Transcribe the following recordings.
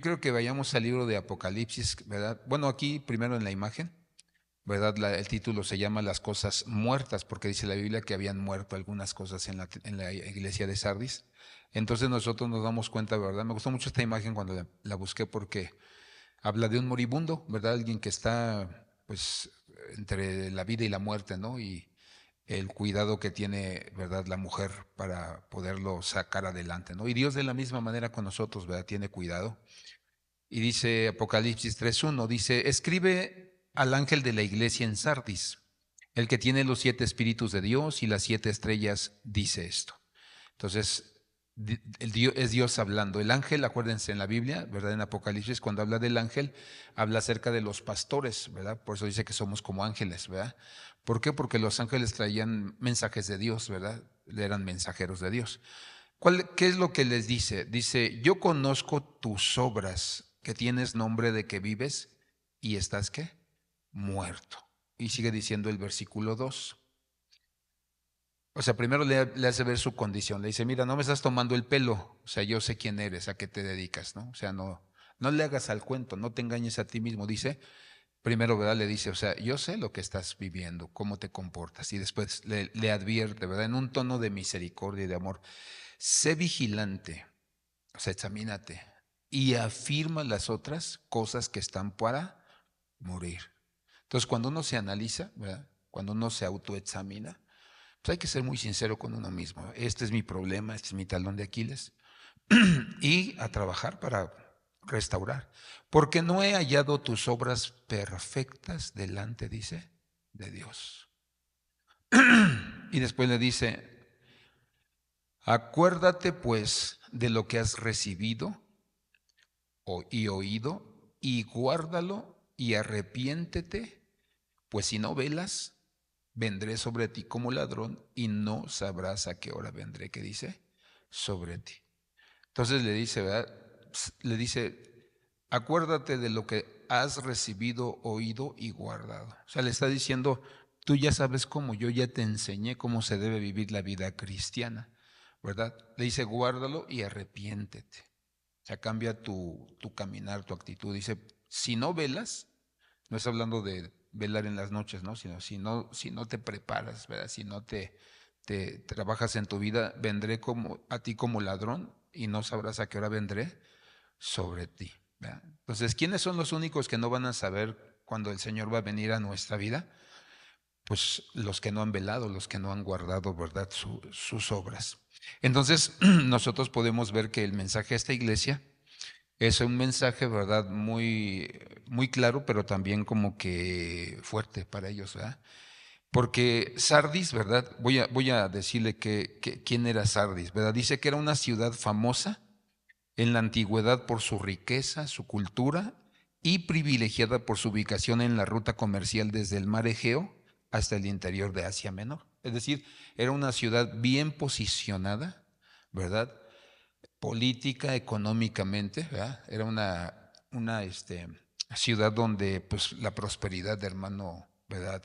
yo creo que vayamos al libro de Apocalipsis, ¿verdad? Bueno, aquí primero en la imagen, ¿verdad? El título se llama Las cosas muertas, porque dice la Biblia que habían muerto algunas cosas en la iglesia de Sardis. Entonces nosotros nos damos cuenta, ¿verdad? Me gustó mucho esta imagen cuando la busqué porque habla de un moribundo, ¿verdad? Alguien que está, pues, entre la vida y la muerte, ¿no? Y el cuidado que tiene, ¿verdad?, la mujer para poderlo sacar adelante, ¿no? Y Dios de la misma manera con nosotros, ¿verdad?, tiene cuidado. Y dice Apocalipsis 3:1, dice, escribe al ángel de la iglesia en Sardis, el que tiene los 7 espíritus de Dios y las 7 estrellas, dice esto. Entonces, es Dios hablando. El ángel, acuérdense en la Biblia, ¿verdad? En Apocalipsis, cuando habla del ángel, habla acerca de los pastores, ¿verdad? Por eso dice que somos como ángeles, ¿verdad? ¿Por qué? Porque los ángeles traían mensajes de Dios, ¿verdad? Eran mensajeros de Dios. ¿Qué es lo que les dice? Dice, yo conozco tus obras, que tienes nombre de que vives y estás, ¿qué? Muerto. Y sigue diciendo el versículo 2. O sea, primero le hace ver su condición. Le dice, mira, no me estás tomando el pelo. O sea, yo sé quién eres, a qué te dedicas, ¿no? O sea, no le hagas al cuento, no te engañes a ti mismo. Dice, primero, ¿verdad? Le dice, o sea, yo sé lo que estás viviendo, cómo te comportas. Y después le advierte, ¿verdad? En un tono de misericordia y de amor. Sé vigilante, o sea, examínate y afirma las otras cosas que están para morir. Entonces, cuando uno se analiza, ¿verdad? Cuando uno se autoexamina, pues hay que ser muy sincero con uno mismo. Este es mi problema, este es mi talón de Aquiles. Y a trabajar para restaurar. Porque no he hallado tus obras perfectas delante, dice, de Dios. Y después le dice, acuérdate pues de lo que has recibido y oído, y guárdalo y arrepiéntete, pues si no velas, vendré sobre ti como ladrón y no sabrás a qué hora vendré, ¿qué dice? Sobre ti. Entonces le dice, ¿verdad? Le dice, acuérdate de lo que has recibido, oído y guardado. O sea, le está diciendo, tú ya sabes cómo, yo ya te enseñé cómo se debe vivir la vida cristiana, ¿verdad? Le dice, guárdalo y arrepiéntete. O sea, cambia tu caminar, tu actitud. Dice, si no velas, no está hablando de velar en las noches, ¿no? Sino si no te preparas, ¿verdad? Si no te trabajas en tu vida, vendré como a ti como ladrón y no sabrás a qué hora vendré sobre ti, ¿verdad? Entonces, ¿quiénes son los únicos que no van a saber cuando el Señor va a venir a nuestra vida? Pues los que no han velado, los que no han guardado, ¿verdad? Sus obras. Entonces, nosotros podemos ver que el mensaje a esta iglesia es un mensaje, ¿verdad? Muy claro, pero también como que fuerte para ellos, ¿verdad? Porque Sardis, ¿verdad? Voy a decirle quién era Sardis, ¿verdad? Dice que era una ciudad famosa en la antigüedad por su riqueza, su cultura y privilegiada por su ubicación en la ruta comercial desde el mar Egeo hasta el interior de Asia Menor. Es decir, era una ciudad bien posicionada, ¿verdad? Política, económicamente, ¿verdad? Era una ciudad donde pues la prosperidad de hermano, ¿verdad?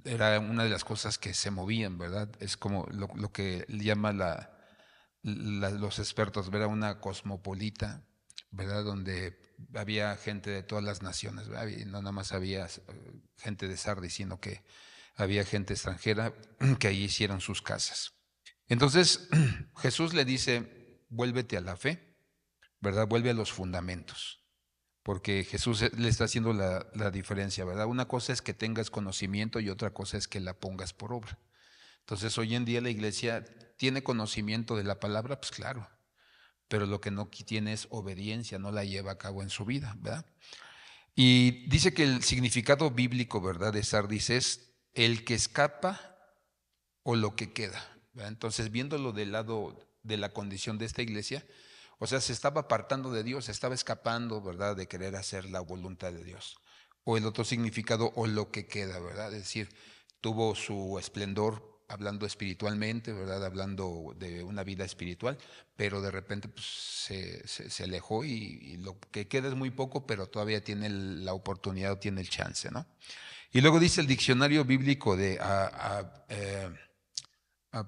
Era una de las cosas que se movían, ¿verdad? Es como lo que llama los expertos, ¿verdad? Una cosmopolita, ¿verdad? Donde había gente de todas las naciones, ¿verdad? Y no nada más había gente de Sardis, sino que había gente extranjera que allí hicieron sus casas. Entonces Jesús le dice, vuélvete a la fe, ¿verdad? Vuelve a los fundamentos, porque Jesús le está haciendo la diferencia, ¿verdad? Una cosa es que tengas conocimiento y otra cosa es que la pongas por obra. Entonces hoy en día la iglesia tiene conocimiento de la palabra, pues claro, pero lo que no tiene es obediencia, no la lleva a cabo en su vida, ¿verdad? Y dice que el significado bíblico, ¿verdad?, de Sardis es el que escapa o lo que queda, ¿verdad? Entonces, viéndolo del lado de la condición de esta iglesia, o sea, se estaba apartando de Dios, se estaba escapando, ¿verdad?, de querer hacer la voluntad de Dios. O el otro significado, o lo que queda, ¿verdad? Es decir, tuvo su esplendor hablando espiritualmente, ¿verdad? Hablando de una vida espiritual, pero de repente pues, se alejó y lo que queda es muy poco, pero todavía tiene la oportunidad, tiene el chance, ¿no? Y luego dice el diccionario bíblico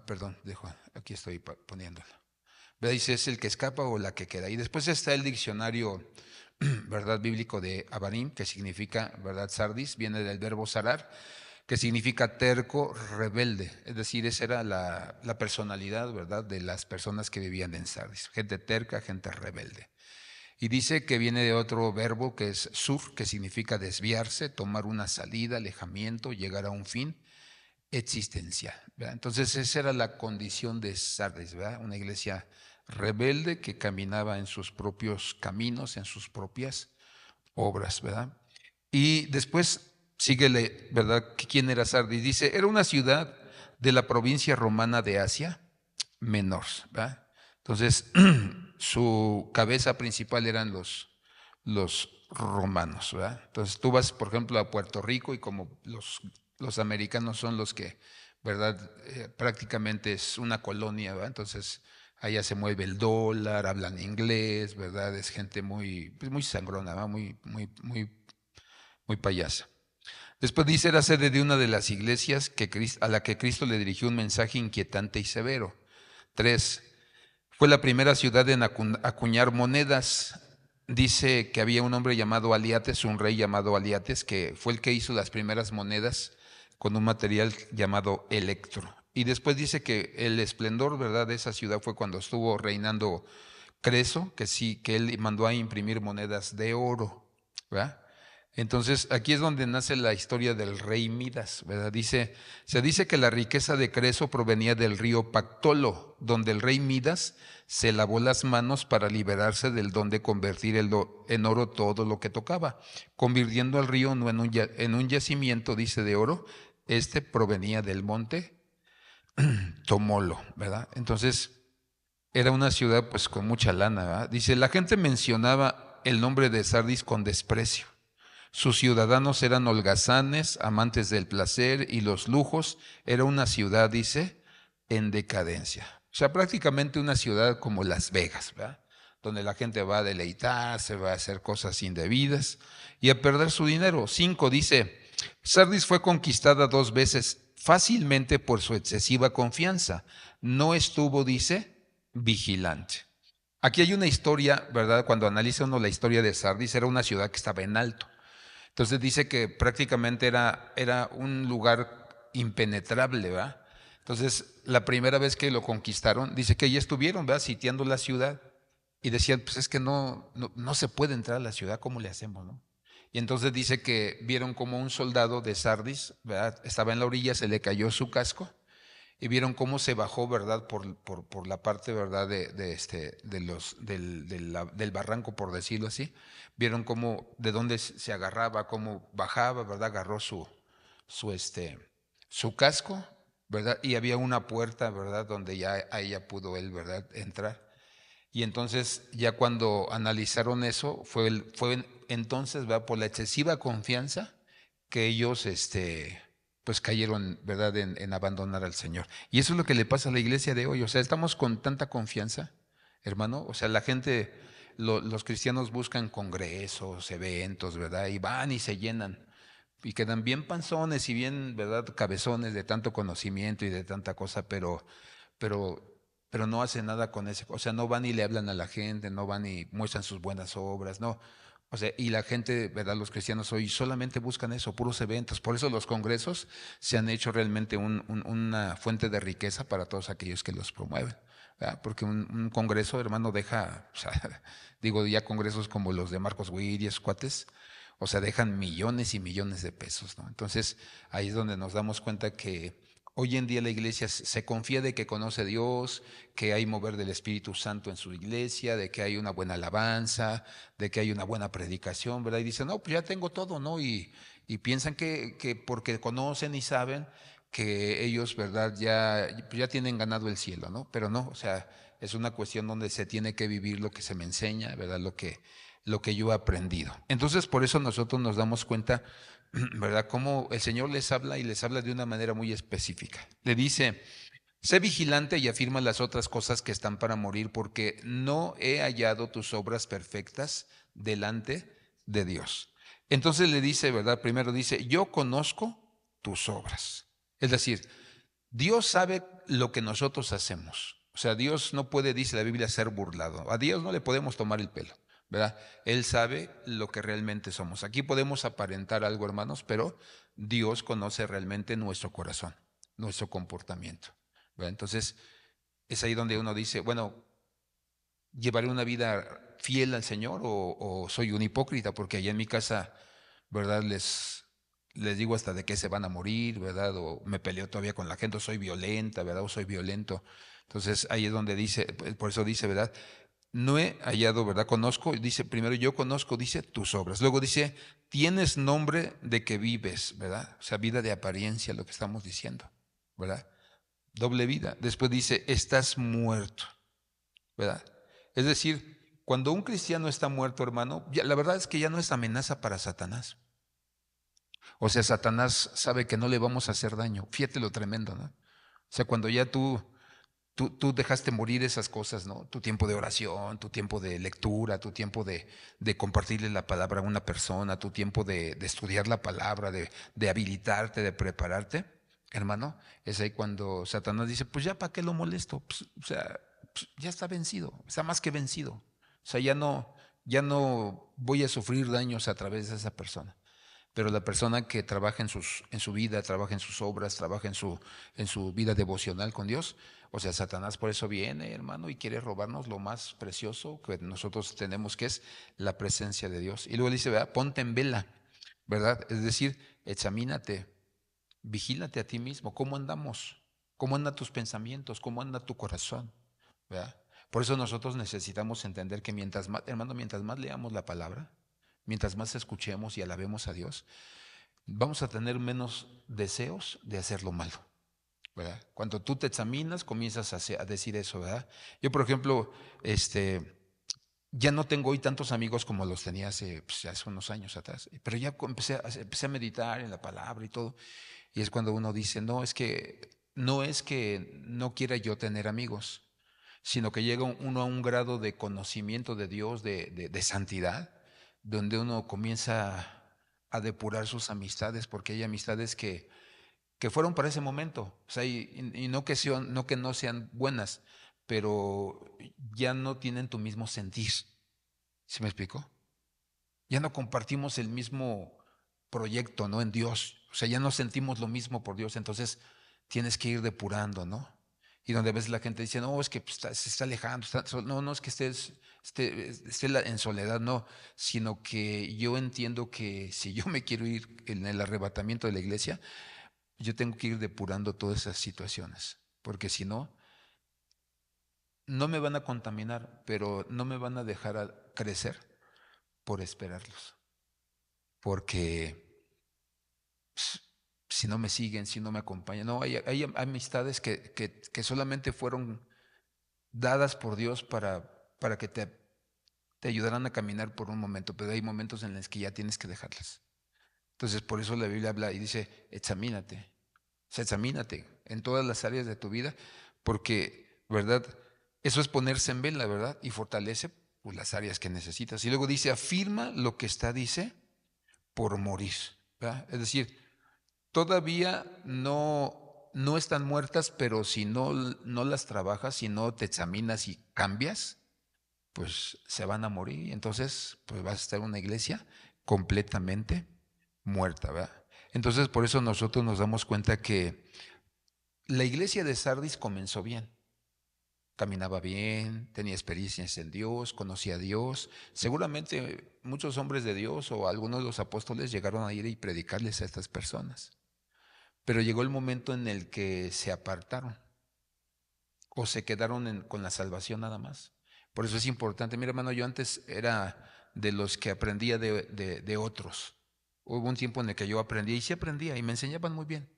perdón, aquí estoy poniéndolo. ¿verdad? Dice, es el que escapa o la que queda. Y después está el diccionario, ¿verdad? Bíblico de Abarim, que significa, ¿verdad? Sardis, viene del verbo sarar, que significa terco, rebelde. Es decir, esa era la personalidad, ¿verdad? De las personas que vivían en Sardis. Gente terca, gente rebelde. Y dice que viene de otro verbo que es sur, que significa desviarse, tomar una salida, alejamiento, llegar a un fin existencial, ¿verdad? Entonces esa era la condición de Sardis, ¿verdad? Una iglesia rebelde que caminaba en sus propios caminos, en sus propias obras, ¿verdad? Y después síguele, ¿verdad? ¿Quién era Sardis? Dice, era una ciudad de la provincia romana de Asia Menor, ¿verdad? Entonces, su cabeza principal eran los romanos, ¿verdad? Entonces, tú vas, por ejemplo, a Puerto Rico y como los americanos son los que, ¿verdad? Prácticamente es una colonia, ¿verdad? Entonces, allá se mueve el dólar, hablan inglés, ¿verdad? Es gente muy, pues muy sangrona, ¿verdad? Muy payasa. Después dice, era sede de una de las iglesias a la que Cristo le dirigió un mensaje inquietante y severo. 3. Fue la primera ciudad en acuñar monedas. Dice que había un hombre llamado Aliates, un rey llamado Aliates, que fue el que hizo las primeras monedas con un material llamado electro. Y después dice que el esplendor, ¿verdad?, de esa ciudad fue cuando estuvo reinando Creso, que sí, que él mandó a imprimir monedas de oro, ¿verdad? Entonces, aquí es donde nace la historia del rey Midas, ¿verdad? Se dice que la riqueza de Creso provenía del río Pactolo, donde el rey Midas se lavó las manos para liberarse del don de convertir en oro todo lo que tocaba, convirtiendo al río no en un yacimiento, dice, de oro. Este provenía del monte Tomolo, ¿verdad? Entonces, era una ciudad pues con mucha lana, ¿verdad? Dice, la gente mencionaba el nombre de Sardis con desprecio. Sus ciudadanos eran holgazanes, amantes del placer y los lujos. Era una ciudad, dice, en decadencia. O sea, prácticamente una ciudad como Las Vegas, ¿verdad? Donde la gente va a deleitarse, va a hacer cosas indebidas y a perder su dinero. 5 dice, Sardis fue conquistada 2 veces fácilmente por su excesiva confianza. No estuvo, dice, vigilante. Aquí hay una historia, ¿verdad? Cuando analiza uno la historia de Sardis, era una ciudad que estaba en alto. Entonces dice que prácticamente era un lugar impenetrable, ¿verdad? Entonces, la primera vez que lo conquistaron, dice que ya estuvieron, ¿verdad?, sitiando la ciudad y decían, pues es que no se puede entrar a la ciudad, ¿cómo le hacemos, no? Y entonces dice que vieron como un soldado de Sardis, ¿verdad?, estaba en la orilla, se le cayó su casco y vieron cómo se bajó, ¿verdad?, por la parte, ¿verdad?, del barranco, por decirlo así. Vieron cómo, de dónde se agarraba, cómo bajaba, ¿verdad?, agarró su casco, ¿verdad?, y había una puerta, ¿verdad?, donde ya ahí ya pudo él, ¿verdad?, entrar. Y entonces, ya cuando analizaron eso, fue entonces, ¿verdad?, por la excesiva confianza que ellos, pues cayeron, ¿verdad?, en abandonar al Señor. Y eso es lo que le pasa a la iglesia de hoy. O sea, estamos con tanta confianza, hermano. O sea, la gente, los cristianos buscan congresos, eventos, ¿verdad? Y van y se llenan. Y quedan bien panzones y bien, ¿verdad?, cabezones de tanto conocimiento y de tanta cosa, pero, pero no hacen nada con ese. O sea, no van y le hablan a la gente, no van y muestran sus buenas obras, no. O sea, y la gente, ¿verdad?, los cristianos hoy solamente buscan eso, puros eventos. Por eso los congresos se han hecho realmente una fuente de riqueza para todos aquellos que los promueven, ¿verdad? Porque un congreso, hermano, deja, o sea, digo, ya congresos como los de Marcos Witt y esos cuates, o sea, dejan millones y millones de pesos, ¿no? Entonces, ahí es donde nos damos cuenta que hoy en día la iglesia se confía de que conoce a Dios, que hay mover del Espíritu Santo en su iglesia, de que hay una buena alabanza, de que hay una buena predicación, ¿verdad? Y dicen, no, pues ya tengo todo, ¿no? Y piensan que porque conocen y saben que ellos, ¿verdad?, ya tienen ganado el cielo, ¿no? Pero no, o sea, es una cuestión donde se tiene que vivir lo que se me enseña, ¿verdad?, lo que yo he aprendido. Entonces, por eso nosotros nos damos cuenta, ¿verdad?, cómo el Señor les habla y les habla de una manera muy específica. Le dice, sé vigilante y afirma las otras cosas que están para morir, porque no he hallado tus obras perfectas delante de Dios. Entonces le dice, ¿verdad? Primero dice, yo conozco tus obras. Es decir, Dios sabe lo que nosotros hacemos. O sea, Dios no puede, dice la Biblia, ser burlado. A Dios no le podemos tomar el pelo, ¿verdad? Él sabe lo que realmente somos. Aquí podemos aparentar algo, hermanos, pero Dios conoce realmente nuestro corazón, nuestro comportamiento, ¿verdad? Entonces, es ahí donde uno dice, bueno, ¿llevaré una vida fiel al Señor o soy un hipócrita? Porque allá en mi casa, ¿verdad? Les digo hasta de qué se van a morir, ¿verdad? O me peleo todavía con la gente, o soy violenta, ¿verdad? O soy violento. Entonces ahí es donde dice, por eso dice, ¿verdad? No he hallado, ¿verdad? Conozco, dice primero yo conozco, dice tus obras. Luego dice, tienes nombre de que vives, ¿verdad? O sea, vida de apariencia, lo que estamos diciendo, ¿verdad? Doble vida. Después dice, estás muerto, ¿verdad? Es decir, cuando un cristiano está muerto, hermano, la verdad es que ya no es amenaza para Satanás. O sea, Satanás sabe que no le vamos a hacer daño. Fíjate lo tremendo, ¿no? O sea, cuando ya tú dejaste morir esas cosas, ¿no? Tu tiempo de oración, tu tiempo de lectura, tu tiempo de compartirle la palabra a una persona, tu tiempo de estudiar la palabra, de habilitarte, de prepararte, hermano, es ahí cuando Satanás dice, pues ya, ¿para qué lo molesto? Pues, o sea, pues, ya está vencido, está más que vencido. O sea, ya no voy a sufrir daños a través de esa persona. Pero la persona que trabaja en su vida, trabaja en sus obras, trabaja en su vida devocional con Dios, o sea, Satanás por eso viene, hermano, y quiere robarnos lo más precioso que nosotros tenemos, que es la presencia de Dios. Y luego dice, ¿verdad? Ponte en vela, ¿verdad? Es decir, examínate, vigílate a ti mismo, ¿cómo andamos? ¿Cómo andan tus pensamientos? ¿Cómo anda tu corazón? ¿Verdad? Por eso nosotros necesitamos entender que mientras más, hermano, mientras más leamos la palabra, mientras más escuchemos y alabemos a Dios, vamos a tener menos deseos de hacer lo malo, ¿verdad? Cuando tú te examinas, comienzas a decir eso, ¿verdad? Yo, por ejemplo, ya no tengo hoy tantos amigos como los tenía pues, hace unos años atrás, pero ya empecé a meditar en la palabra y todo, y es cuando uno dice, no es que no quiera yo tener amigos, sino que llega uno a un grado de conocimiento de Dios, de santidad, donde uno comienza a depurar sus amistades, porque hay amistades que fueron para ese momento, o sea, y no que no sean buenas, pero ya no tienen tu mismo sentir. ¿Sí me explico? Ya no compartimos el mismo proyecto, ¿no? En Dios. O sea, ya no sentimos lo mismo por Dios, entonces tienes que ir depurando, ¿no? Y donde ves la gente dice, no, es que pues, se está alejando, no, no es que esté en soledad, no, sino que yo entiendo que si yo me quiero ir en el arrebatamiento de la iglesia, yo tengo que ir depurando todas esas situaciones, porque si no, no me van a contaminar, pero no me van a dejar crecer por esperarlos, porque si no me siguen, si no me acompañan. No, hay amistades que solamente fueron dadas por Dios para que te ayudaran a caminar por un momento, pero hay momentos en los que ya tienes que dejarlas. Entonces, por eso la Biblia habla y dice, examínate, o sea, examínate en todas las áreas de tu vida, porque, ¿verdad? Eso es ponerse en vela, ¿verdad? Y fortalece pues, las áreas que necesitas. Y luego dice, afirma lo que está, dice, por morir, ¿verdad? Es decir, todavía no están muertas, pero si no las trabajas, si no te examinas y cambias, pues se van a morir. Entonces, pues vas a estar en una iglesia completamente muerta, ¿verdad? Entonces, por eso nosotros nos damos cuenta que la iglesia de Sardis comenzó bien. Caminaba bien, tenía experiencias en Dios, conocía a Dios. Seguramente muchos hombres de Dios o algunos de los apóstoles llegaron a ir y predicarles a estas personas. Pero llegó el momento en el que se apartaron o se quedaron con la salvación nada más. Por eso es importante. Mira, hermano, yo antes era de los que aprendía de otros. Hubo un tiempo en el que yo aprendía y sí aprendía y me enseñaban muy bien.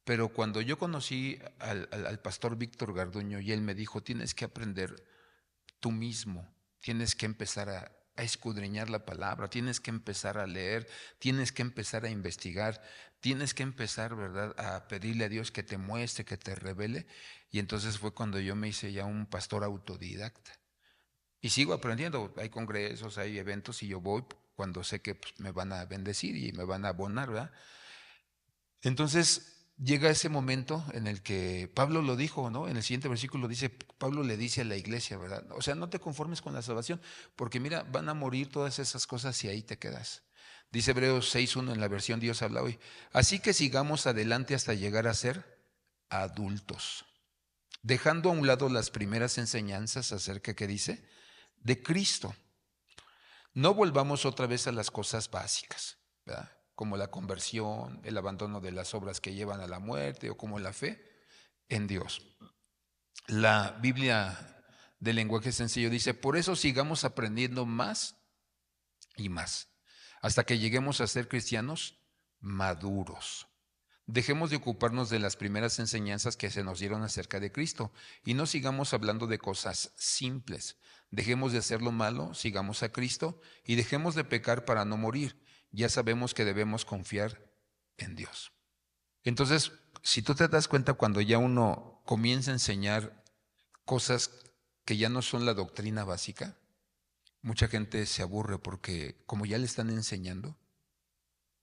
Pero cuando yo conocí al pastor Víctor Garduño y él me dijo, tienes que aprender tú mismo, tienes que empezar a escudriñar la palabra, tienes que empezar a leer, tienes que empezar a investigar, tienes que empezar, ¿verdad?, a pedirle a Dios que te muestre, que te revele. Y entonces fue cuando yo me hice ya un pastor autodidacta. Y sigo aprendiendo, hay congresos, hay eventos y yo voy cuando sé que pues, me van a bendecir y me van a abonar, ¿verdad? Entonces, llega ese momento en el que Pablo lo dijo, ¿no? En el siguiente versículo dice, Pablo le dice a la iglesia, ¿verdad? O sea, no te conformes con la salvación, porque mira, van a morir todas esas cosas si ahí te quedas. Dice Hebreos 6:1 en la versión Dios habla hoy. Así que sigamos adelante hasta llegar a ser adultos, dejando a un lado las primeras enseñanzas acerca, ¿qué dice? De Cristo. No volvamos otra vez a las cosas básicas, ¿verdad? Como la conversión, el abandono de las obras que llevan a la muerte o como la fe en Dios. La Biblia del lenguaje sencillo dice, por eso sigamos aprendiendo más y más, hasta que lleguemos a ser cristianos maduros. Dejemos de ocuparnos de las primeras enseñanzas que se nos dieron acerca de Cristo y no sigamos hablando de cosas simples. Dejemos de hacer lo malo, sigamos a Cristo y dejemos de pecar para no morir. Ya sabemos que debemos confiar en Dios. Entonces, si tú te das cuenta cuando ya uno comienza a enseñar cosas que ya no son la doctrina básica, mucha gente se aburre porque como ya le están enseñando,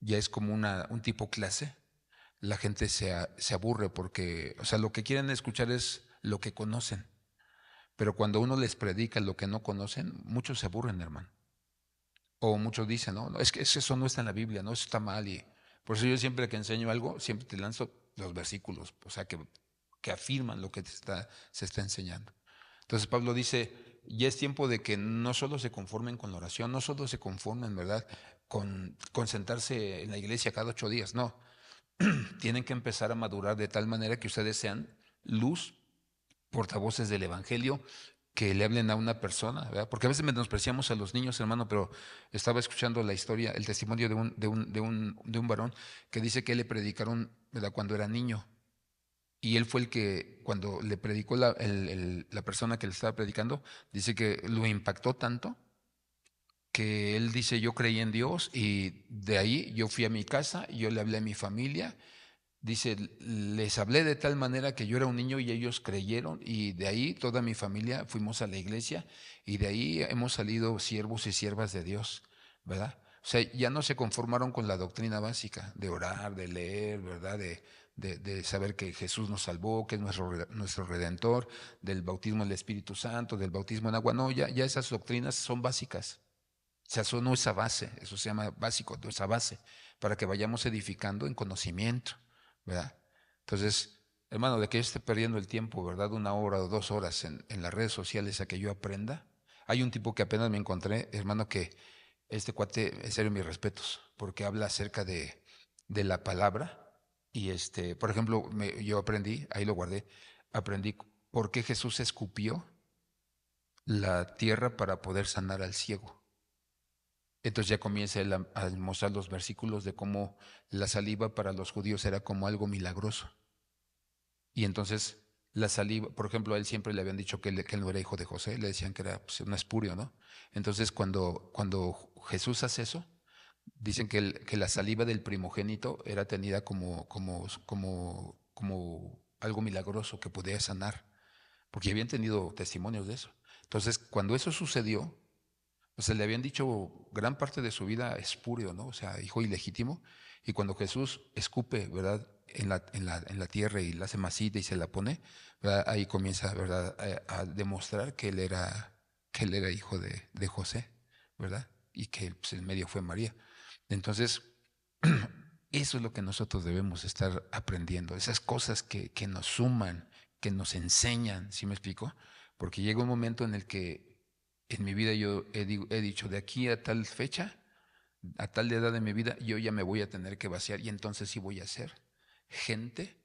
ya es como un tipo clase, la gente se aburre porque, o sea, lo que quieren escuchar es lo que conocen. Pero cuando uno les predica lo que no conocen, muchos se aburren, hermano. O muchos dicen, no, no, es que eso no está en la Biblia, no, eso está mal. Y por eso yo siempre que enseño algo, siempre te lanzo los versículos, o sea, que afirman lo que se está enseñando. Entonces Pablo dice, ya es tiempo de que no solo se conformen con la oración, no solo se conformen, ¿verdad?, con sentarse en la iglesia cada 8 días, no. Tienen que empezar a madurar de tal manera que ustedes sean luz, portavoces del Evangelio, que le hablen a una persona, ¿verdad? Porque a veces menospreciamos a los niños, hermano, pero estaba escuchando la historia, el testimonio de un varón que dice que le predicaron, ¿verdad?, cuando era niño. Y él fue el que, cuando le predicó la persona que le estaba predicando, dice que lo impactó tanto que él dice, yo creí en Dios y de ahí yo fui a mi casa, yo le hablé a mi familia. Dice, les hablé de tal manera que yo era un niño y ellos creyeron y de ahí toda mi familia fuimos a la iglesia y de ahí hemos salido siervos y siervas de Dios, ¿verdad? O sea, ya no se conformaron con la doctrina básica de orar, de leer, ¿verdad? De saber que Jesús nos salvó, que es nuestro Redentor, del bautismo del Espíritu Santo, del bautismo en agua. No, ya esas doctrinas son básicas. O sea, eso no es a base, eso se llama básico, no es a base, para que vayamos edificando en conocimiento, ¿verdad? Entonces, hermano, de que yo esté perdiendo el tiempo, ¿verdad? 1 hora o 2 horas en las redes sociales a que yo aprenda. Hay un tipo que apenas me encontré, hermano, que este cuate, en serio, mis respetos, porque habla acerca de la palabra. Y por ejemplo, yo aprendí, ahí lo guardé, aprendí por qué Jesús escupió la tierra para poder sanar al ciego. Entonces ya comienza él a mostrar los versículos de cómo la saliva para los judíos era como algo milagroso. Y entonces la saliva, por ejemplo, a él siempre le habían dicho que él no era hijo de José, le decían que era pues, un espurio, ¿no? Entonces cuando Jesús hace eso, dicen que la saliva del primogénito era tenida como algo milagroso que podía sanar, porque habían tenido testimonios de eso. Entonces, cuando eso sucedió, o sea, le habían dicho gran parte de su vida espurio, ¿no? O sea, hijo ilegítimo. Y cuando Jesús escupe, ¿verdad?, en la tierra y la hace masita y se la pone, ¿verdad?, ahí comienza, ¿verdad?, a demostrar que él era hijo de José, ¿verdad? Y que pues, el medio fue María. Entonces, eso es lo que nosotros debemos estar aprendiendo, esas cosas que nos suman, que nos enseñan, ¿sí me explico? Porque llega un momento en el que en mi vida yo he dicho, de aquí a tal fecha, a tal edad de mi vida, yo ya me voy a tener que vaciar y entonces sí voy a ser gente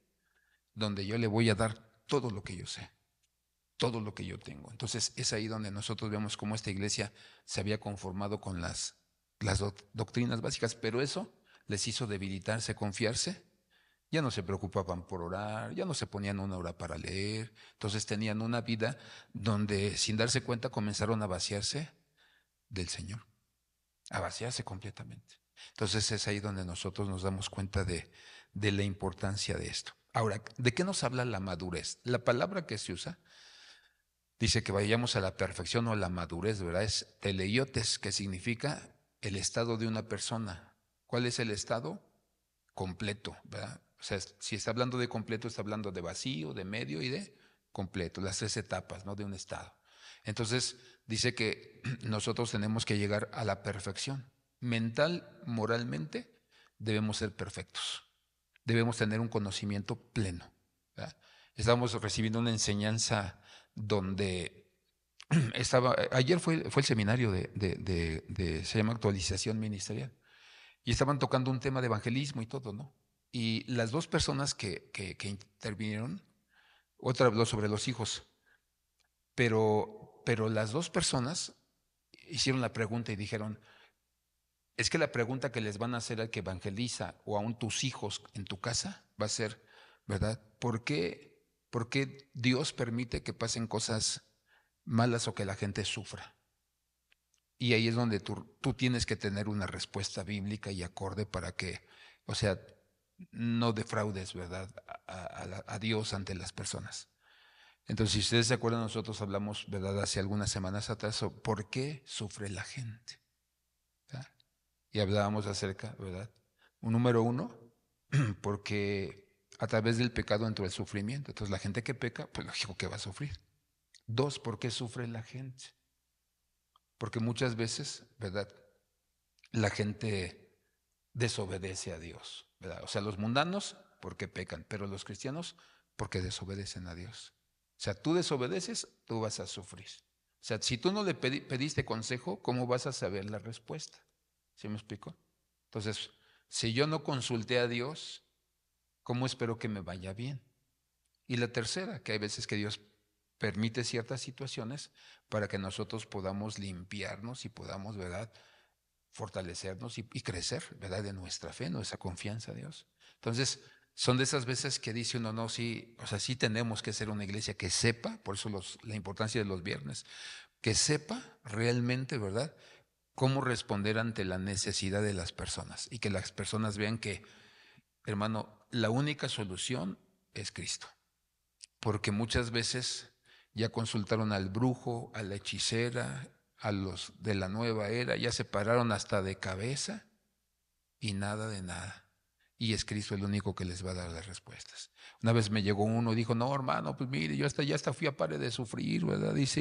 donde yo le voy a dar todo lo que yo sé, todo lo que yo tengo. Entonces es ahí donde nosotros vemos cómo esta iglesia se había conformado con las doctrinas básicas, pero eso les hizo debilitarse, confiarse. Ya no se preocupaban por orar, ya no se ponían 1 hora para leer, entonces tenían una vida donde sin darse cuenta comenzaron a vaciarse del Señor, a vaciarse completamente. Entonces es ahí donde nosotros nos damos cuenta de la importancia de esto. Ahora, ¿de qué nos habla la madurez? La palabra que se usa dice que vayamos a la perfección o a la madurez, ¿verdad? Es teleiotes, que significa el estado de una persona. ¿Cuál es el estado? Completo, ¿verdad? O sea, si está hablando de completo, está hablando de vacío, de medio y de completo, las tres etapas, ¿no? De un estado. Entonces, dice que nosotros tenemos que llegar a la perfección. Mental, moralmente, debemos ser perfectos. Debemos tener un conocimiento pleno. ¿Verdad? Estamos recibiendo una enseñanza donde ayer fue el seminario se llama actualización ministerial, y estaban tocando un tema de evangelismo y todo, ¿no? Y las dos personas que intervinieron, otra habló sobre los hijos, pero las dos personas hicieron la pregunta y dijeron, es que la pregunta que les van a hacer al que evangeliza o aún tus hijos en tu casa va a ser, ¿verdad? ¿Por qué Dios permite que pasen cosas malas o que la gente sufra? Y ahí es donde tú tienes que tener una respuesta bíblica y acorde para que, o sea, no defraudes, ¿verdad?, a Dios ante las personas. Entonces, si ustedes se acuerdan, nosotros hablamos, ¿verdad?, hace algunas semanas atrás, sobre por qué sufre la gente. ¿Verdad? Y hablábamos acerca, ¿verdad? Un número uno, porque a través del pecado entró el sufrimiento. Entonces, la gente que peca, pues lógico que va a sufrir. Dos, ¿por qué sufre la gente? Porque muchas veces, ¿verdad?, la gente desobedece a Dios, ¿verdad? O sea, los mundanos porque pecan, pero los cristianos porque desobedecen a Dios. O sea, tú desobedeces, tú vas a sufrir. O sea, si tú no le pediste consejo, ¿cómo vas a saber la respuesta? ¿Sí me explico? Entonces, si yo no consulté a Dios, ¿cómo espero que me vaya bien? Y la tercera, que hay veces que Dios permite ciertas situaciones para que nosotros podamos limpiarnos y podamos, ¿verdad?, fortalecernos y crecer, ¿verdad?, de nuestra fe, nuestra confianza a Dios. Entonces, son de esas veces que dice uno, no, sí, o sea, sí tenemos que ser una iglesia que sepa, por eso la importancia de los viernes, que sepa realmente, ¿verdad?, cómo responder ante la necesidad de las personas y que las personas vean que, hermano, la única solución es Cristo. Porque muchas veces ya consultaron al brujo, a la hechicera, a los de la nueva era, ya se pararon hasta de cabeza y nada de nada. Y es Cristo el único que les va a dar las respuestas. Una vez me llegó uno y dijo, no, hermano, pues mire, yo ya hasta fui a pare de sufrir, ¿verdad? Dice,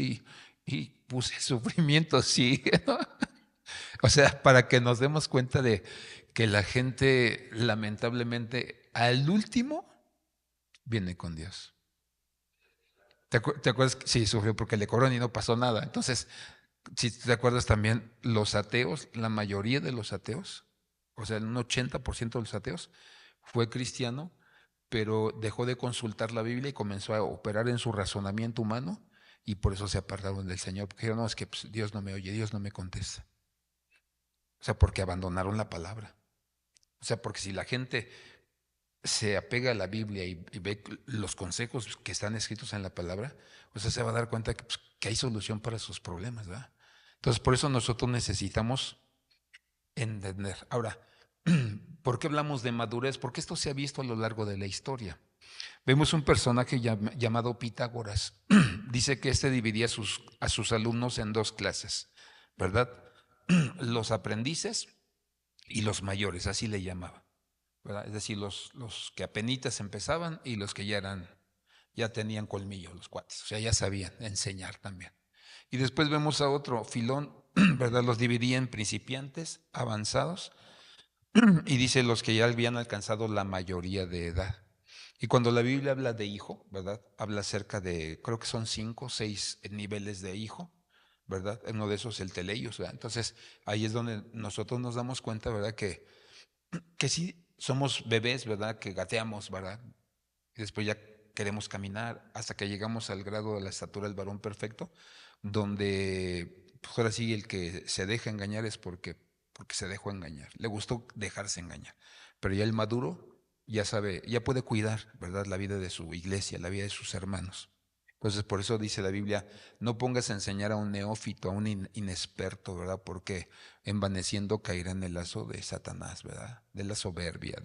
y puse sufrimiento, sí, ¿no? O sea, para que nos demos cuenta de que la gente, lamentablemente, al último, viene con Dios. ¿Te acuerdas? Sí, sufrió porque le cobraron y no pasó nada. Entonces, si te acuerdas también, los ateos, la mayoría de los ateos, o sea, un 80% de los ateos, fue cristiano, pero dejó de consultar la Biblia y comenzó a operar en su razonamiento humano y por eso se apartaron del Señor. Porque dijeron, no, es que pues, Dios no me oye, Dios no me contesta. O sea, porque abandonaron la palabra. O sea, porque si la gente se apega a la Biblia y ve los consejos que están escritos en la palabra, o sea, se va a dar cuenta que, pues, que hay solución para sus problemas, ¿verdad? Entonces, por eso nosotros necesitamos entender. Ahora, ¿por qué hablamos de madurez? Porque esto se ha visto a lo largo de la historia. Vemos un personaje llamado Pitágoras. Dice que este dividía a sus alumnos en dos clases, ¿verdad? Los aprendices y los mayores, así le llamaba. ¿Verdad? Es decir, los que apenitas empezaban y los que ya tenían colmillo, los cuates, o sea, ya sabían enseñar también. Y después vemos a otro, Filón, ¿verdad? Los dividía en principiantes, avanzados, y dice los que ya habían alcanzado la mayoría de edad. Y cuando la Biblia habla de hijo, ¿verdad? Habla acerca de, creo que son 5 o 6 niveles de hijo, ¿verdad? Uno de esos el teleios, ¿verdad? Entonces, ahí es donde nosotros nos damos cuenta, ¿verdad? Que sí somos bebés, ¿verdad? Que gateamos, ¿verdad? Y después ya queremos caminar hasta que llegamos al grado de la estatura del varón perfecto, donde pues ahora sí el que se deja engañar es porque se dejó engañar, le gustó dejarse engañar. Pero ya el maduro ya sabe, ya puede cuidar, ¿verdad? La vida de su iglesia, la vida de sus hermanos. Entonces, por eso dice la Biblia, no pongas a enseñar a un neófito, a un inexperto, ¿verdad? Porque envaneciendo caerá en el lazo de Satanás, ¿verdad? De la soberbia,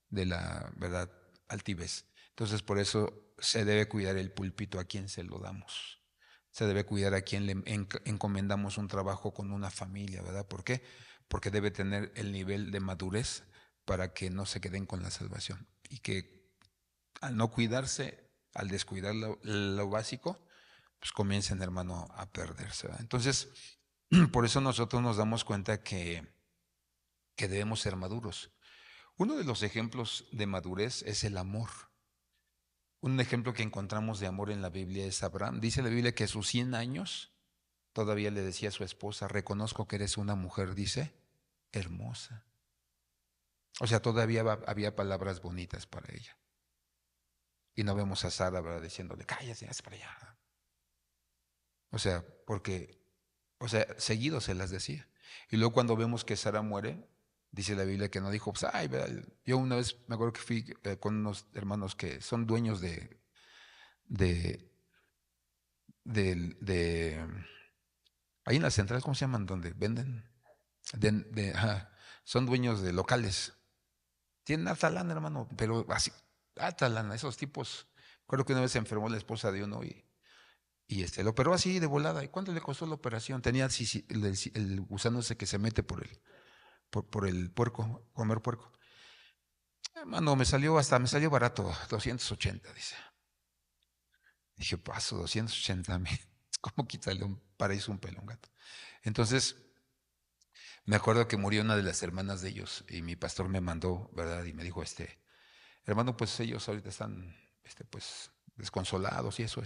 ¿verdad? Altivez. Entonces, por eso se debe cuidar el púlpito a quien se lo damos. Se debe cuidar a quien le encomendamos un trabajo con una familia, ¿verdad? ¿Por qué? Porque debe tener el nivel de madurez para que no se queden con la salvación. y que al no cuidarse, al descuidar lo básico, pues comienzan, hermano, a perderse, ¿verdad? Entonces, por eso nosotros nos damos cuenta que debemos ser maduros. Uno de los ejemplos de madurez es el amor. Un ejemplo que encontramos de amor en la Biblia es Abraham. Dice la Biblia que a sus 100 años todavía le decía a su esposa, reconozco que eres una mujer, dice, hermosa. O sea, todavía había palabras bonitas para ella. Y no vemos a Sara, ¿verdad?, diciéndole, cállate, haz para allá. O sea, seguido se las decía. Y luego cuando vemos que Sara muere, dice la Biblia que no dijo, pues, ay, ¿verdad? Yo una vez me acuerdo que fui con unos hermanos que son dueños de, de ahí en la central, ¿cómo se llaman? Donde venden, ajá, son dueños de locales. Tienen alta lana, hermano, pero así, alta lana, esos tipos. Recuerdo que una vez se enfermó la esposa de uno y lo operó así de volada. ¿Y cuánto le costó la operación? Tenía el gusano ese que se mete por el puerco, comer puerco. Hermano, me salió barato, 280, dice. Dije, paso, 280,000. ¿Cómo quitarle un paraíso un pelo a un gato? Entonces, me acuerdo que murió una de las hermanas de ellos y mi pastor me mandó, ¿verdad? Y me dijo, hermano, pues ellos ahorita están, pues desconsolados y eso,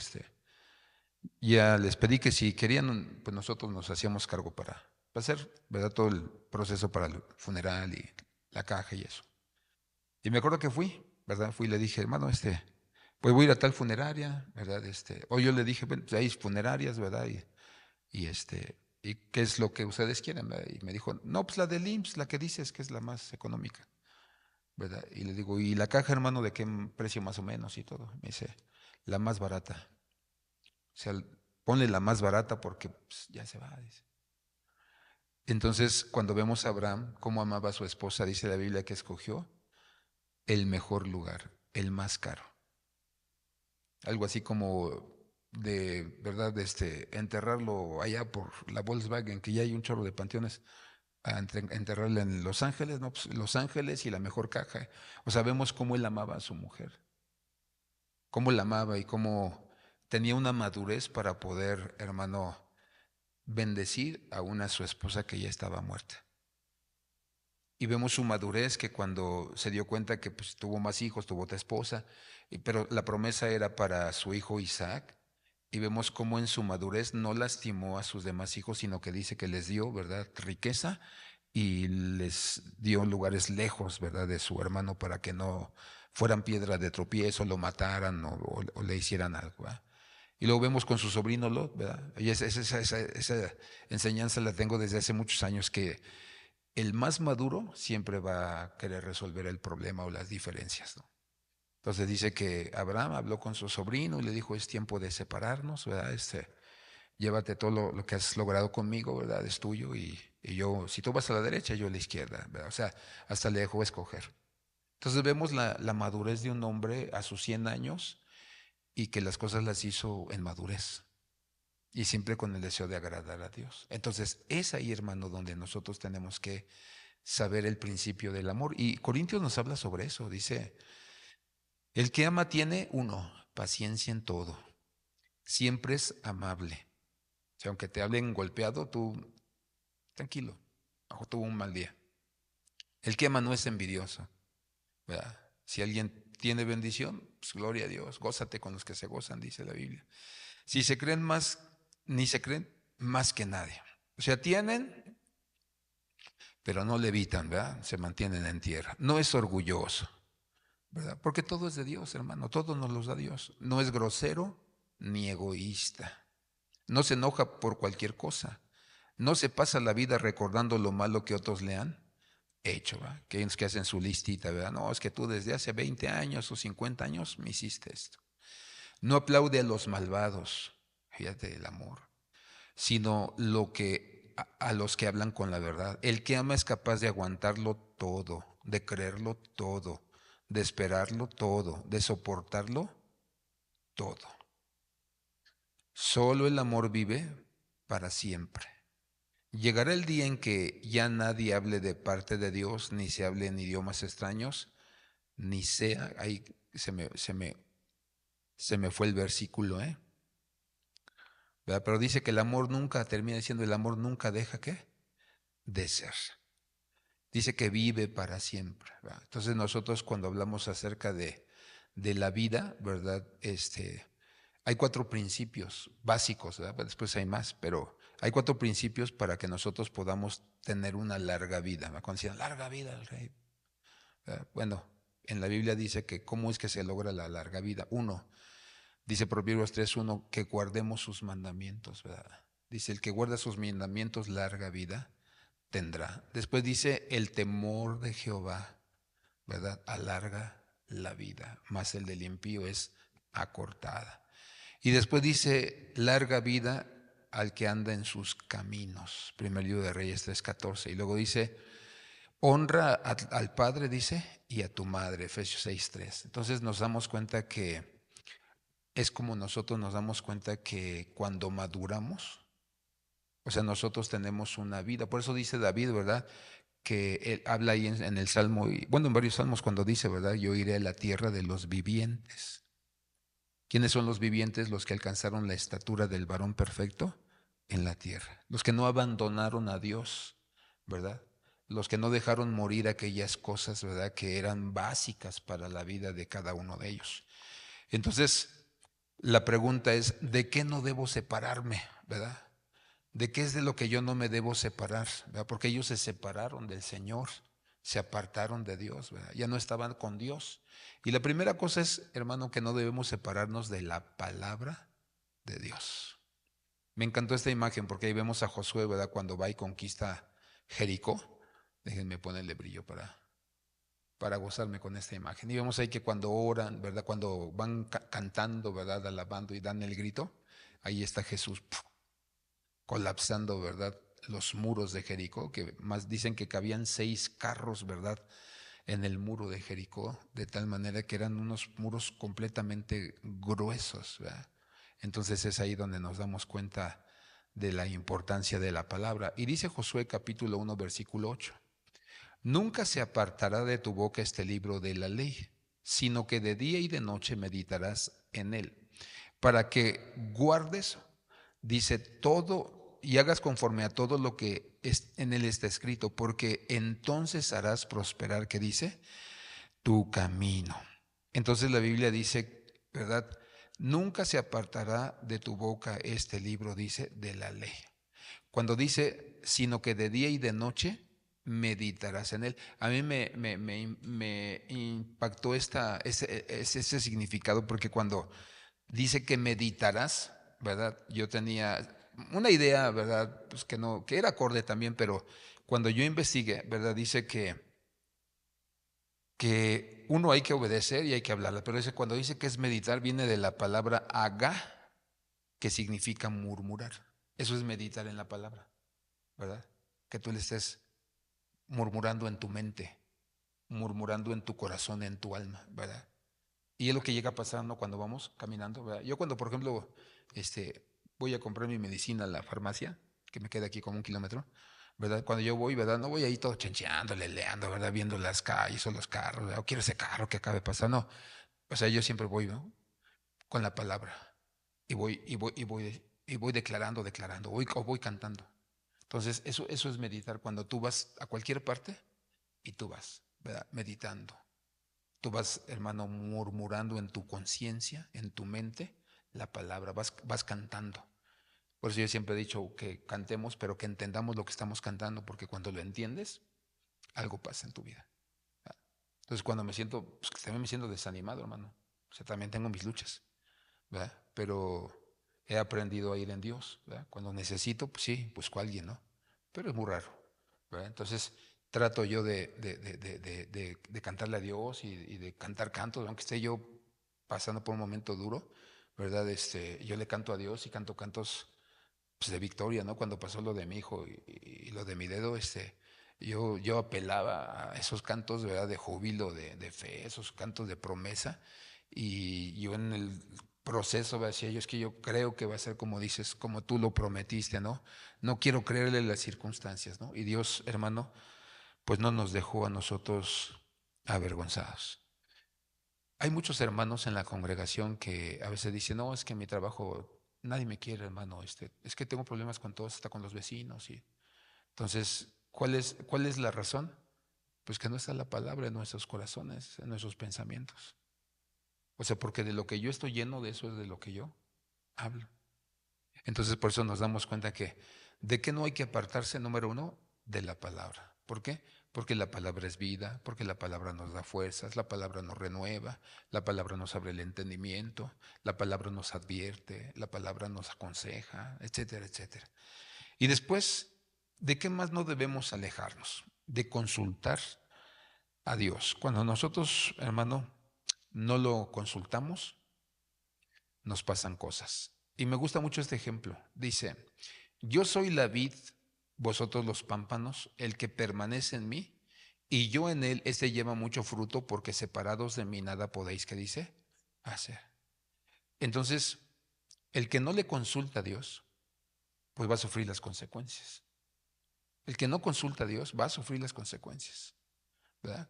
Ya les pedí que si querían, pues nosotros nos hacíamos cargo para hacer, ¿verdad?, todo el proceso para el funeral y la caja y eso. Y me acuerdo que fui, ¿verdad? Fui y le dije, hermano, pues voy a ir a tal funeraria, ¿verdad? O yo le dije, bueno, pues hay funerarias, ¿verdad? ¿Y qué es lo que ustedes quieren, ¿verdad? Y me dijo, no, pues la del IMSS, la que dices que es la más económica, ¿verdad? Y le digo, ¿y la caja, hermano, de qué precio más o menos y todo? Me dice, la más barata. O sea, ponle la más barata porque pues, ya se va, dice. Entonces, cuando vemos a Abraham, cómo amaba a su esposa, dice la Biblia que escogió el mejor lugar, el más caro. Algo así como ¿verdad? Enterrarlo allá por la Volkswagen, que ya hay un chorro de panteones, a enterrarlo en Los Ángeles, no, pues Los Ángeles y la mejor caja. O sea, vemos cómo él amaba a su mujer, cómo la amaba y cómo tenía una madurez para poder, hermano, bendecir aún a su esposa que ya estaba muerta. Y vemos su madurez que cuando se dio cuenta que pues, tuvo más hijos, tuvo otra esposa, pero la promesa era para su hijo Isaac. Y vemos cómo en su madurez no lastimó a sus demás hijos, sino que dice que les dio, ¿verdad?, riqueza y les dio lugares lejos, ¿verdad?, de su hermano para que no fueran piedra de tropiezo, lo mataran o le hicieran algo. ¿Verdad? Y luego vemos con su sobrino Lot, ¿verdad? Y esa enseñanza la tengo desde hace muchos años, que el más maduro siempre va a querer resolver el problema o las diferencias, ¿no? Entonces dice que Abraham habló con su sobrino y le dijo, es tiempo de separarnos, ¿verdad? Llévate todo lo que has logrado conmigo, ¿verdad? Es tuyo y yo, si tú vas a la derecha, yo a la izquierda, ¿verdad? O sea, hasta le dejó escoger. Entonces vemos la madurez de un hombre a sus 100 años y que las cosas las hizo en madurez y siempre con el deseo de agradar a Dios. Entonces es ahí, hermano, donde nosotros tenemos que saber el principio del amor. Y Corintios nos habla sobre eso, dice, el que ama tiene, uno, paciencia en todo, siempre es amable. O sea, aunque te hablen golpeado, tú tranquilo, ojo, tuvo un mal día. El que ama no es envidioso, ¿verdad? Si alguien tiene bendición, pues gloria a Dios, gózate con los que se gozan, dice la Biblia. Si se creen más, ni se creen más que nadie. O sea, tienen, pero no levitan, ¿verdad? Se mantienen en tierra. No es orgulloso, ¿verdad? Porque todo es de Dios, hermano, todo nos lo da Dios. No es grosero ni egoísta. No se enoja por cualquier cosa. No se pasa la vida recordando lo malo que otros le han hecho, ¿verdad? Que hay unos que hacen su listita, ¿verdad? No, es que tú desde hace 20 años o 50 años me hiciste esto. No aplaude a los malvados, fíjate el amor, sino a los que hablan con la verdad. El que ama es capaz de aguantarlo todo, de creerlo todo, de esperarlo todo, de soportarlo todo. Solo el amor vive para siempre. Llegará el día en que ya nadie hable de parte de Dios, ni se hable en idiomas extraños, ni sea, ahí se me fue el versículo, ¿verdad? Pero dice que el amor nunca, termina diciendo, el amor nunca deja, ¿qué? De ser. Dice que vive para siempre, ¿verdad? Entonces nosotros cuando hablamos acerca de la vida, ¿verdad? Hay 4 principios básicos, ¿verdad? Después hay más, pero hay 4 principios para que nosotros podamos tener una larga vida. Me decían, larga vida el rey. Bueno, en la Biblia dice que cómo es que se logra la larga vida. Uno, dice Proverbios 3:1, que guardemos sus mandamientos, ¿verdad? Dice, el que guarda sus mandamientos, larga vida tendrá. Después dice, el temor de Jehová, ¿verdad? Alarga la vida, más el del impío es acortada. Y después dice, larga vida al que anda en sus caminos. Primer libro de Reyes 3:14. Y luego dice, honra al padre, dice, y a tu madre, Efesios 6:3. Entonces nos damos cuenta que es como nosotros nos damos cuenta que cuando maduramos, o sea, nosotros tenemos una vida. Por eso dice David, ¿verdad? Que él habla ahí en el Salmo, y bueno, en varios salmos cuando dice, ¿verdad? Yo iré a la tierra de los vivientes. ¿Quiénes son los vivientes? Los que alcanzaron la estatura del varón perfecto en la tierra. Los que no abandonaron a Dios, ¿verdad? Los que no dejaron morir aquellas cosas, ¿verdad? Que eran básicas para la vida de cada uno de ellos. Entonces, la pregunta es, ¿de qué no debo separarme, ¿verdad? ¿De qué es de lo que yo no me debo separar? ¿Verdad? Porque ellos se separaron del Señor, se apartaron de Dios, ¿verdad? Ya no estaban con Dios. Y la primera cosa es, hermano, que no debemos separarnos de la palabra de Dios. Me encantó esta imagen porque ahí vemos a Josué, ¿verdad? Cuando va y conquista Jericó. Déjenme ponerle brillo para gozarme con esta imagen. Y vemos ahí que cuando oran, ¿verdad? Cuando van cantando, ¿verdad? Alabando y dan el grito, ahí está Jesús colapsando, ¿verdad? Los muros de Jericó, que más dicen que cabían 6 carros, ¿verdad? En el muro de Jericó, de tal manera que eran unos muros completamente gruesos, ¿verdad? Entonces es ahí donde nos damos cuenta de la importancia de la palabra. Y dice Josué capítulo 1, versículo 8, nunca se apartará de tu boca este libro de la ley, sino que de día y de noche meditarás en él, para que guardes, dice, todo y hagas conforme a todo lo que en él está escrito, porque entonces harás prosperar, ¿qué dice? Tu camino. Entonces la Biblia dice, ¿verdad? Nunca se apartará de tu boca este libro, dice, de la ley. Cuando dice, sino que de día y de noche meditarás en él. A mí me impactó ese significado, porque cuando dice que meditarás, ¿verdad? Yo tenía una idea, ¿verdad? Pues que no, que era acorde también, pero cuando yo investigué, ¿verdad? Dice que uno hay que obedecer y hay que hablarla, pero cuando dice que es meditar, viene de la palabra aga, que significa murmurar. Eso es meditar en la palabra, ¿verdad? Que tú le estés murmurando en tu mente, murmurando en tu corazón, en tu alma, ¿verdad? Y es lo que llega pasando cuando vamos caminando, ¿verdad? Yo cuando, por ejemplo, voy a comprar mi medicina a la farmacia, que me queda aquí como 1 kilómetro, ¿verdad? Cuando yo voy, ¿verdad? No voy ahí todo chencheando, leleando, ¿verdad? Viendo las calles o los carros, ¿verdad? O quiero ese carro que acaba de pasar, no. O sea, yo siempre voy, ¿no? Con la palabra. Y voy declarando, voy cantando. Entonces, eso es meditar. Cuando tú vas a cualquier parte y tú vas, ¿verdad? Meditando. Tú vas, hermano, murmurando en tu conciencia, en tu mente, la palabra, vas cantando. Por eso yo siempre he dicho que cantemos, pero que entendamos lo que estamos cantando, porque cuando lo entiendes, algo pasa en tu vida. Entonces cuando me siento, pues también me siento desanimado, hermano. O sea, también tengo mis luchas, ¿verdad? Pero he aprendido a ir en Dios, ¿verdad? Cuando necesito, pues sí, busco a alguien, ¿no? Pero es muy raro, ¿verdad? Entonces trato yo de cantarle a Dios y de cantar cantos, aunque esté yo pasando por un momento duro, ¿verdad? Yo le canto a Dios y canto cantos, pues, de victoria, ¿no? Cuando pasó lo de mi hijo y lo de mi dedo, yo apelaba a esos cantos, ¿verdad? De júbilo, de fe, esos cantos de promesa. Y yo en el proceso decía yo, es que yo creo que va a ser como dices, como tú lo prometiste, ¿no? No quiero creerle las circunstancias, ¿no? Y Dios, hermano, pues no nos dejó a nosotros avergonzados. Hay muchos hermanos en la congregación que a veces dicen, no, es que en mi trabajo nadie me quiere, hermano, es que tengo problemas con todos, hasta con los vecinos. Y entonces, ¿cuál es la razón? Pues que no está la palabra en nuestros corazones, en nuestros pensamientos. O sea, porque de lo que yo estoy lleno, de eso es de lo que yo hablo. Entonces, por eso nos damos cuenta que de que no hay que apartarse, número uno, de la palabra. ¿Por qué? Porque la palabra es vida, porque la palabra nos da fuerzas, la palabra nos renueva, la palabra nos abre el entendimiento, la palabra nos advierte, la palabra nos aconseja, etcétera, etcétera. Y después, ¿de qué más no debemos alejarnos? De consultar a Dios. Cuando nosotros, hermano, no lo consultamos, nos pasan cosas. Y me gusta mucho este ejemplo. Dice, yo soy la vid, vosotros los pámpanos, el que permanece en mí, y yo en él, este lleva mucho fruto, porque separados de mí nada podéis, ¿qué dice? Hacer. Entonces, el que no le consulta a Dios, pues va a sufrir las consecuencias. El que no consulta a Dios va a sufrir las consecuencias, ¿verdad?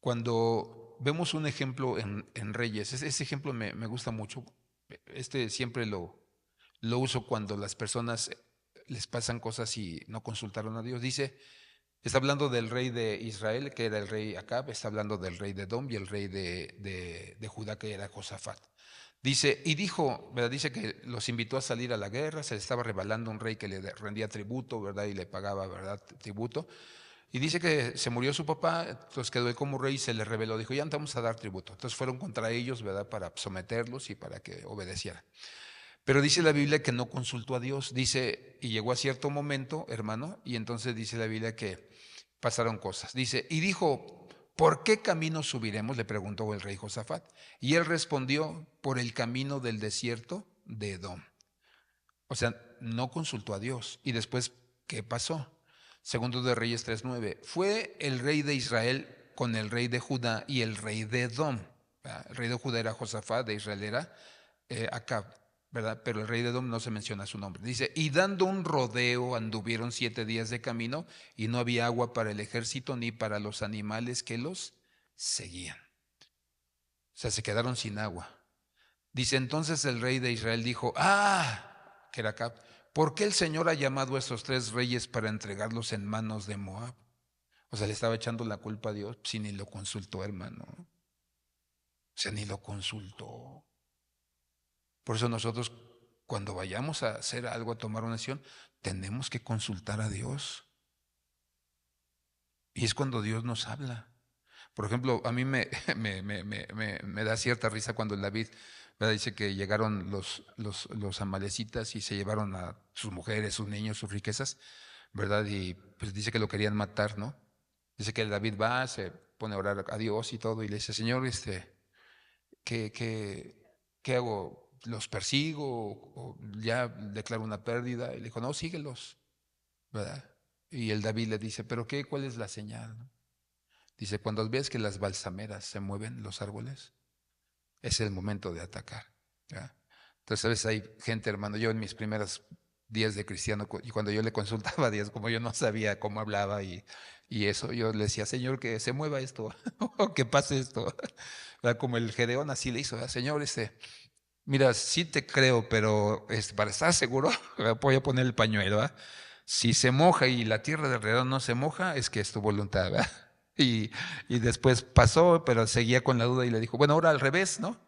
Cuando vemos un ejemplo en Reyes, ese ejemplo me gusta mucho. Siempre lo uso cuando las personas les pasan cosas y no consultaron a Dios. Dice, está hablando del rey de Israel, que era el rey Acab, está hablando del rey de Edom y el rey de Judá, que era Josafat. Dice, y dijo, ¿verdad? Dice que los invitó a salir a la guerra, se le estaba revelando un rey que le rendía tributo, ¿verdad? Y le pagaba, ¿verdad? Tributo. Y dice que se murió su papá, entonces quedó él como rey y se le reveló, dijo, ya no te vamos a dar tributo. Entonces fueron contra ellos, ¿verdad? Para someterlos y para que obedecieran. Pero dice la Biblia que no consultó a Dios, dice, y llegó a cierto momento, hermano, y entonces dice la Biblia que pasaron cosas. Dice, y dijo, ¿por qué camino subiremos? Le preguntó el rey Josafat. Y él respondió, por el camino del desierto de Edom. O sea, no consultó a Dios. Y después, ¿qué pasó? Segundo de Reyes 3:9. Fue el rey de Israel con el rey de Judá y el rey de Edom. ¿Verdad? El rey de Judá era Josafat, de Israel era Acab, ¿verdad? Pero el rey de Edom no se menciona su nombre. Dice, y dando un rodeo anduvieron 7 días de camino y no había agua para el ejército ni para los animales que los seguían. O sea, se quedaron sin agua. Dice, entonces el rey de Israel dijo, que era Acab, ¿por qué el Señor ha llamado a estos 3 reyes para entregarlos en manos de Moab? O sea, le estaba echando la culpa a Dios, si ni lo consultó, hermano. O sea, ni lo consultó. Por eso nosotros, cuando vayamos a hacer algo, a tomar una acción, tenemos que consultar a Dios. Y es cuando Dios nos habla. Por ejemplo, a mí me da cierta risa cuando el David, ¿verdad? Dice que llegaron los amalecitas y se llevaron a sus mujeres, sus niños, sus riquezas, ¿verdad? Y pues dice que lo querían matar, ¿no? Dice que el David va, se pone a orar a Dios y todo, y le dice, Señor, ¿qué, qué, qué hago? ¿Los persigo o ya declaro una pérdida? Y le dijo, no, síguelos, ¿verdad? Y el David le dice, ¿pero qué? ¿Cuál es la señal? Dice, cuando ves que las balsameras se mueven, los árboles, es el momento de atacar. ¿Ya? Entonces, a veces hay gente, hermano, yo en mis primeros días de cristiano, y cuando yo le consultaba a Dios, como yo no sabía cómo hablaba y eso, yo le decía, Señor, que se mueva esto, o que pase esto. ¿Verdad? Como el Gedeón así le hizo, ¿verdad? Señor, mira, sí te creo, pero para estar seguro, voy a poner el pañuelo, ¿verdad? Si se moja y la tierra de alrededor no se moja, es que es tu voluntad, ¿verdad? Y, y después pasó, pero seguía con la duda y le dijo, bueno, ahora al revés, ¿no?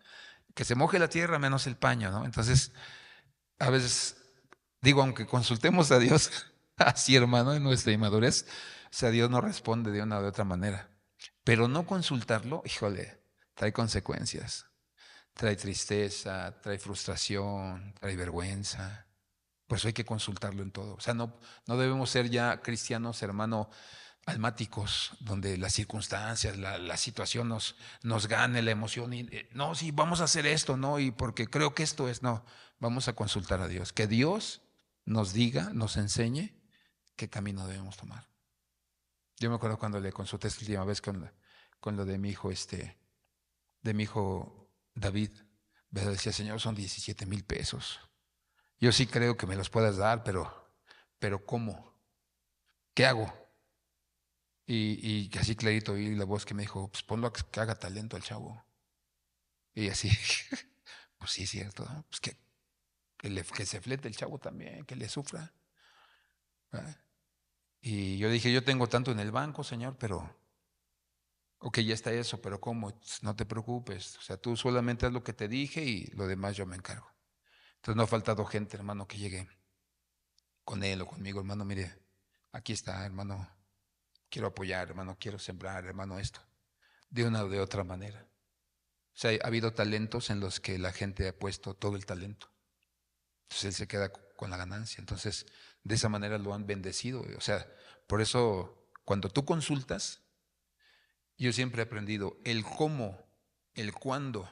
Que se moje la tierra menos el paño, ¿no? Entonces, a veces digo, aunque consultemos a Dios así, hermano, en nuestra inmadurez, o sea, Dios no responde de una u otra manera. Pero no consultarlo, híjole, trae consecuencias. Trae tristeza, trae frustración, trae vergüenza. Por eso hay que consultarlo en todo. O sea, no debemos ser ya cristianos, hermano, almáticos, donde las circunstancias, la situación nos gane la emoción. Y, no, sí, vamos a hacer esto, ¿no? Y porque creo que esto es, no, vamos a consultar a Dios. Que Dios nos diga, nos enseñe qué camino debemos tomar. Yo me acuerdo cuando le consulté esta última vez con lo de mi hijo, de mi hijo David, ¿verdad? Decía, Señor, son 17,000 pesos. Yo sí creo que me los puedas dar, pero ¿cómo? ¿Qué hago? Y así clarito oí la voz que me dijo, pues ponlo a que haga talento al chavo. Y así, pues sí, es cierto, ¿no? Pues que se flete el chavo también, que le sufra. ¿Verdad? Y yo dije, yo tengo tanto en el banco, Señor, pero, ok, ya está eso, pero ¿cómo? No te preocupes, o sea, tú solamente haz lo que te dije y lo demás yo me encargo. Entonces no ha faltado gente, hermano, que llegue con él o conmigo, hermano, mire, aquí está, hermano, quiero apoyar, hermano, quiero sembrar, hermano, esto, de una o de otra manera. O sea, ha habido talentos en los que la gente ha puesto todo el talento. Entonces él se queda con la ganancia. Entonces, de esa manera lo han bendecido. O sea, por eso, cuando tú consultas, yo siempre he aprendido el cómo, el cuándo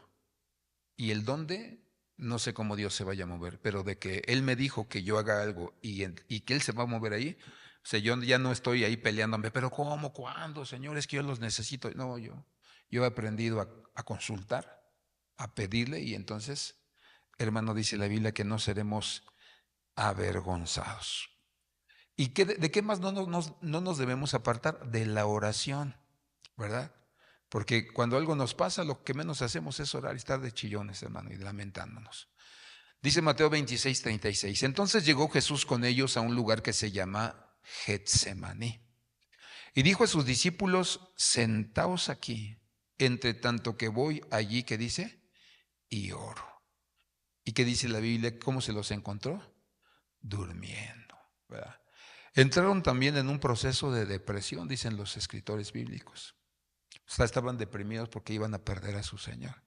y el dónde. No sé cómo Dios se vaya a mover, pero de que Él me dijo que yo haga algo y que Él se va a mover ahí, o sea, yo ya no estoy ahí peleándome, pero ¿cómo? ¿Cuándo, Señor? Es que yo los necesito. No, yo he aprendido a consultar, a pedirle y entonces, hermano, dice la Biblia que no seremos avergonzados. ¿Y de qué más no nos debemos apartar? De la oración, ¿verdad? Porque cuando algo nos pasa, lo que menos hacemos es orar y estar de chillones, hermano, y lamentándonos. Dice Mateo 26:36. Entonces llegó Jesús con ellos a un lugar que se llama Getsemaní. Y dijo a sus discípulos, sentaos aquí, entre tanto que voy allí, ¿qué dice? Y oro. ¿Y qué dice la Biblia? ¿Cómo se los encontró? Durmiendo, ¿verdad? Entraron también en un proceso de depresión, dicen los escritores bíblicos. O sea, estaban deprimidos porque iban a perder a su Señor.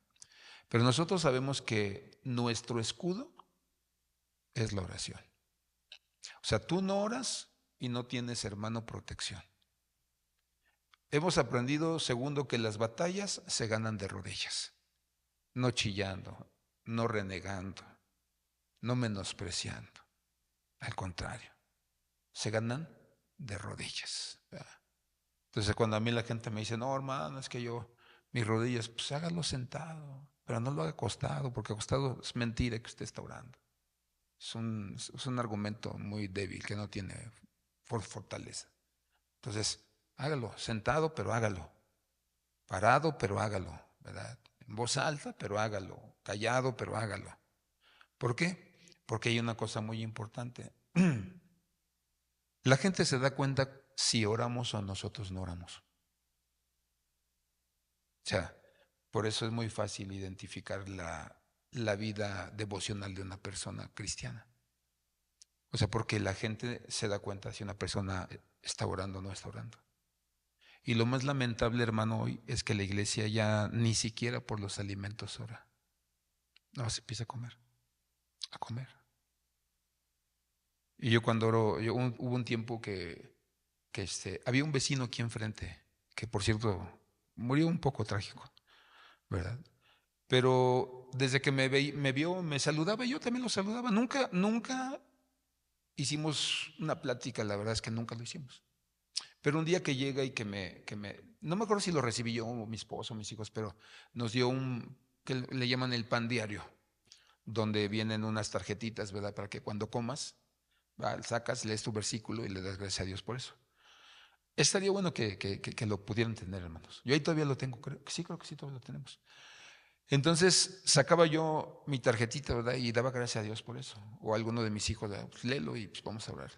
Pero nosotros sabemos que nuestro escudo es la oración. O sea, tú no oras y no tienes, hermano, protección. Hemos aprendido, segundo, que las batallas se ganan de rodillas, no chillando, no renegando, no menospreciando. Al contrario, se ganan de rodillas. ¿Verdad? Entonces, cuando a mí la gente me dice, no, hermano, es que mis rodillas, pues hágalo sentado, pero no lo haga acostado, porque acostado es mentira que usted está orando. Es un argumento muy débil que no tiene fortaleza. Entonces, hágalo sentado, pero hágalo. Parado, pero hágalo, ¿verdad? En voz alta, pero hágalo. Callado, pero hágalo. ¿Por qué? Porque hay una cosa muy importante. La gente se da cuenta si oramos o nosotros no oramos. O sea, por eso es muy fácil identificar la vida devocional de una persona cristiana. O sea, porque la gente se da cuenta si una persona está orando o no está orando. Y lo más lamentable, hermano, hoy es que la iglesia ya ni siquiera por los alimentos ora. No, se empieza a comer, a comer. Y yo cuando oro, hubo un tiempo que había un vecino aquí enfrente, que por cierto murió un poco trágico, ¿verdad? Pero desde que me vio, me saludaba y yo también lo saludaba. Nunca hicimos una plática, la verdad es que nunca lo hicimos. Pero un día que llega y no me acuerdo si lo recibí yo o mi esposo o mis hijos, pero nos dio que le llaman el pan diario, donde vienen unas tarjetitas, ¿verdad? Para que cuando comas, sacas, lees tu versículo y le das gracias a Dios por eso. Estaría bueno que lo pudieran tener, hermanos. Yo ahí todavía lo tengo, creo que sí, todavía lo tenemos. Entonces sacaba yo mi tarjetita, ¿verdad? Y daba gracias a Dios por eso. O alguno de mis hijos, pues, léelo y pues vamos a orar.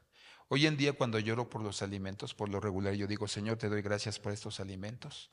Hoy en día cuando lloro por los alimentos, por lo regular yo digo, Señor, te doy gracias por estos alimentos.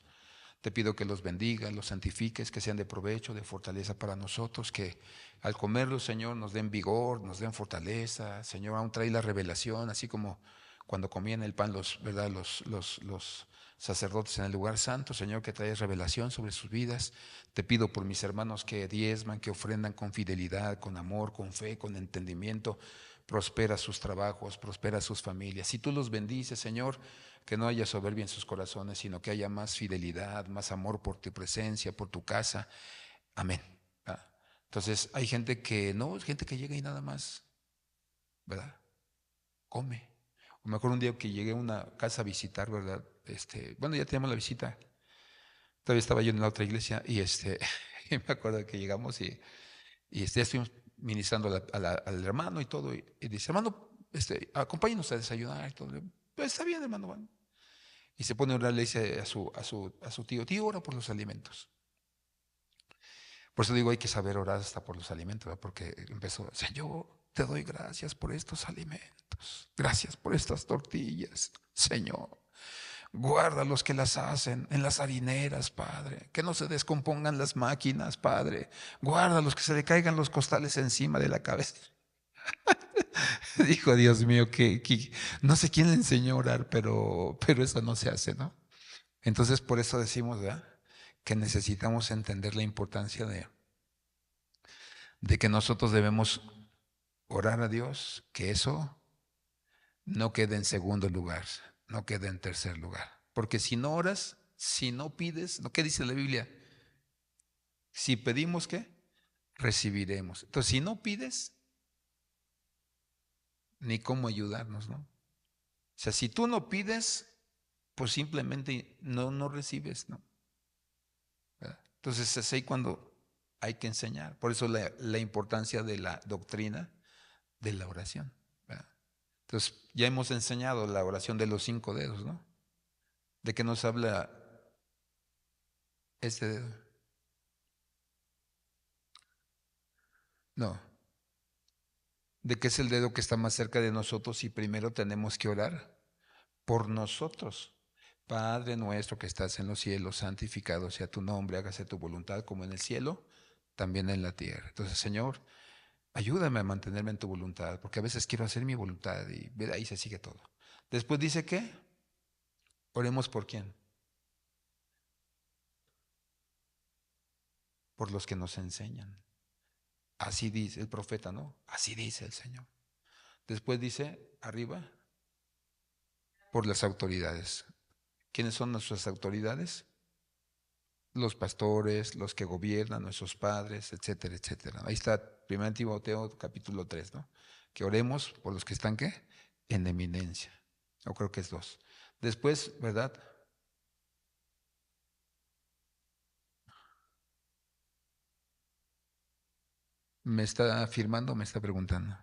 Te pido que los bendigas, los santifiques, que sean de provecho, de fortaleza para nosotros, que al comerlos, Señor, nos den vigor, nos den fortaleza. Señor, aún trae la revelación, así como cuando comían el pan ¿verdad? Los sacerdotes en el lugar santo, Señor, que traes revelación sobre sus vidas. Te pido por mis hermanos que diezman, que ofrendan con fidelidad, con amor, con fe, con entendimiento. Prospera sus trabajos, prospera sus familias. Si tú los bendices, Señor, que no haya soberbia en sus corazones, sino que haya más fidelidad, más amor por tu presencia, por tu casa. Amén. Entonces, hay gente que no, gente que llega y nada más, ¿verdad? Come. O mejor un día que llegué a una casa a visitar, ¿verdad? Bueno, ya teníamos la visita. Todavía estaba yo en la otra iglesia y y me acuerdo que llegamos y ya estuvimos ministrando al hermano y todo. Y dice, hermano, acompáñenos a desayunar y todo. Pues está bien, hermano. Bueno. Y se pone a orar, le dice a su tío, tío, ora por los alimentos. Por eso digo, hay que saber orar hasta por los alimentos, ¿verdad? Porque empezó, Señor, te doy gracias por estos alimentos, gracias por estas tortillas, Señor. Guarda los que las hacen en las harineras, Padre. Que no se descompongan las máquinas, Padre. Guarda los que se le caigan los costales encima de la cabeza. Dijo, Dios mío, que no sé quién le enseñó a orar, pero eso no se hace, ¿no? Entonces, por eso decimos, ¿verdad? Que necesitamos entender la importancia de que nosotros debemos orar a Dios, que eso no quede en segundo lugar, no quede en tercer lugar. Porque si no oras, si no pides, ¿qué dice la Biblia? Si pedimos, ¿qué? Recibiremos. Entonces, si no pides, ni cómo ayudarnos, ¿no? O sea, si tú no pides, pues simplemente no recibes, ¿no? ¿Verdad? Entonces es ahí cuando hay que enseñar. Por eso la importancia de la doctrina de la oración, ¿verdad? Entonces ya hemos enseñado la oración de los 5 dedos, ¿no? ¿De qué nos habla este dedo? No, de que es el dedo que está más cerca de nosotros y primero tenemos que orar por nosotros. Padre nuestro que estás en los cielos, santificado sea tu nombre, hágase tu voluntad como en el cielo, también en la tierra. Entonces, Señor, ayúdame a mantenerme en tu voluntad, porque a veces quiero hacer mi voluntad y ahí se sigue todo. Después dice que oremos por quién, por los que nos enseñan. Así dice el profeta, ¿no? Así dice el Señor. Después dice arriba, por las autoridades. ¿Quiénes son nuestras autoridades? Los pastores, los que gobiernan, nuestros padres, etcétera, etcétera. Ahí está 1 Timoteo capítulo 3, ¿no? Que oremos por los que están, ¿qué? En eminencia. Yo creo que es 2. Después, ¿verdad? ¿Me está afirmando o me está preguntando?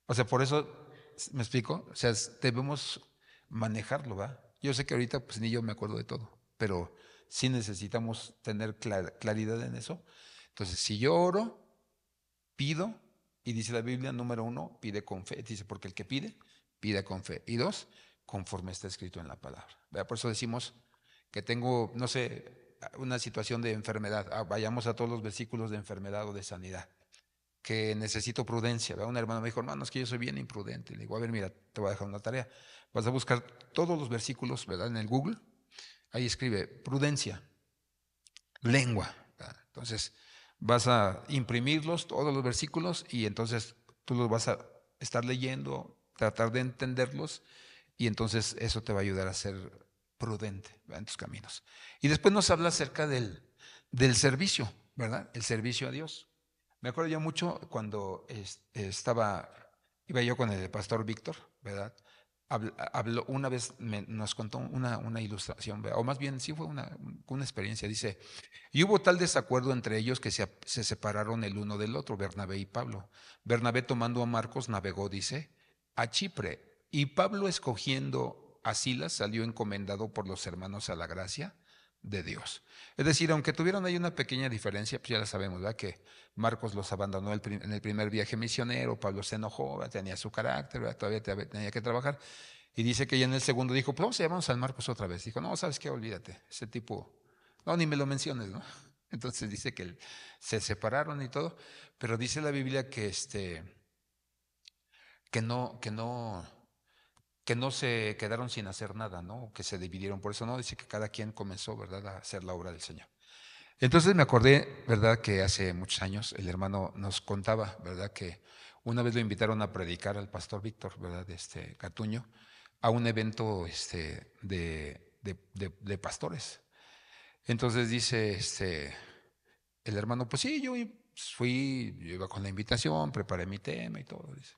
O sea, por eso, ¿me explico? O sea, debemos manejarlo, ¿va? Yo sé que ahorita pues ni yo me acuerdo de todo, pero sí necesitamos tener claridad en eso. Entonces, si yo oro, pido, y dice la Biblia, número 1, pide con fe. Dice, porque el que pide, pide con fe. Y 2, conforme está escrito en la palabra. ¿Verdad? Por eso decimos que tengo, no sé, una situación de enfermedad. Vayamos a todos los versículos de enfermedad o de sanidad. Que necesito prudencia. ¿Verdad? Un hermano me dijo, hermano, es que yo soy bien imprudente. Le digo, a ver, mira, te voy a dejar una tarea. Vas a buscar todos los versículos, ¿verdad? En el Google. Ahí escribe prudencia, lengua. ¿Verdad? Entonces, vas a imprimirlos, todos los versículos, y entonces tú los vas a estar leyendo, tratar de entenderlos, y entonces eso te va a ayudar a ser prudente, ¿verdad? En tus caminos. Y después nos habla acerca del servicio, ¿verdad? El servicio a Dios. Me acuerdo yo mucho cuando iba yo con el pastor Víctor, ¿verdad? Habló, una vez nos contó una ilustración, ¿verdad? O más bien sí fue una experiencia. Dice, y hubo tal desacuerdo entre ellos que se separaron el uno del otro, Bernabé y Pablo. Bernabé tomando a Marcos navegó, dice, a Chipre, y Pablo escogiendo a Silas salió encomendado por los hermanos a la gracia de Dios. Es decir, aunque tuvieron ahí una pequeña diferencia, pues ya la sabemos, ¿verdad? Que Marcos los abandonó en el primer viaje misionero, Pablo se enojó, ¿verdad? Tenía su carácter, ¿verdad? Todavía tenía que trabajar. Y dice que ya en el segundo dijo, pues vamos a llamar a San Marcos otra vez. Dijo, no, ¿sabes qué? Olvídate, ese tipo, no, ni me lo menciones, ¿no? Entonces dice que se separaron y todo, pero dice la Biblia que no, que no, que no se quedaron sin hacer nada, ¿no? Que se dividieron. Por eso no, dice que cada quien comenzó, ¿verdad?, a hacer la obra del Señor. Entonces me acordé, ¿verdad?, que hace muchos años el hermano nos contaba, ¿verdad?, que una vez lo invitaron a predicar al pastor Víctor, ¿verdad?, de Catuño, a un evento de pastores. Entonces dice el hermano, pues sí, yo fui, yo iba con la invitación, preparé mi tema y todo. Dice.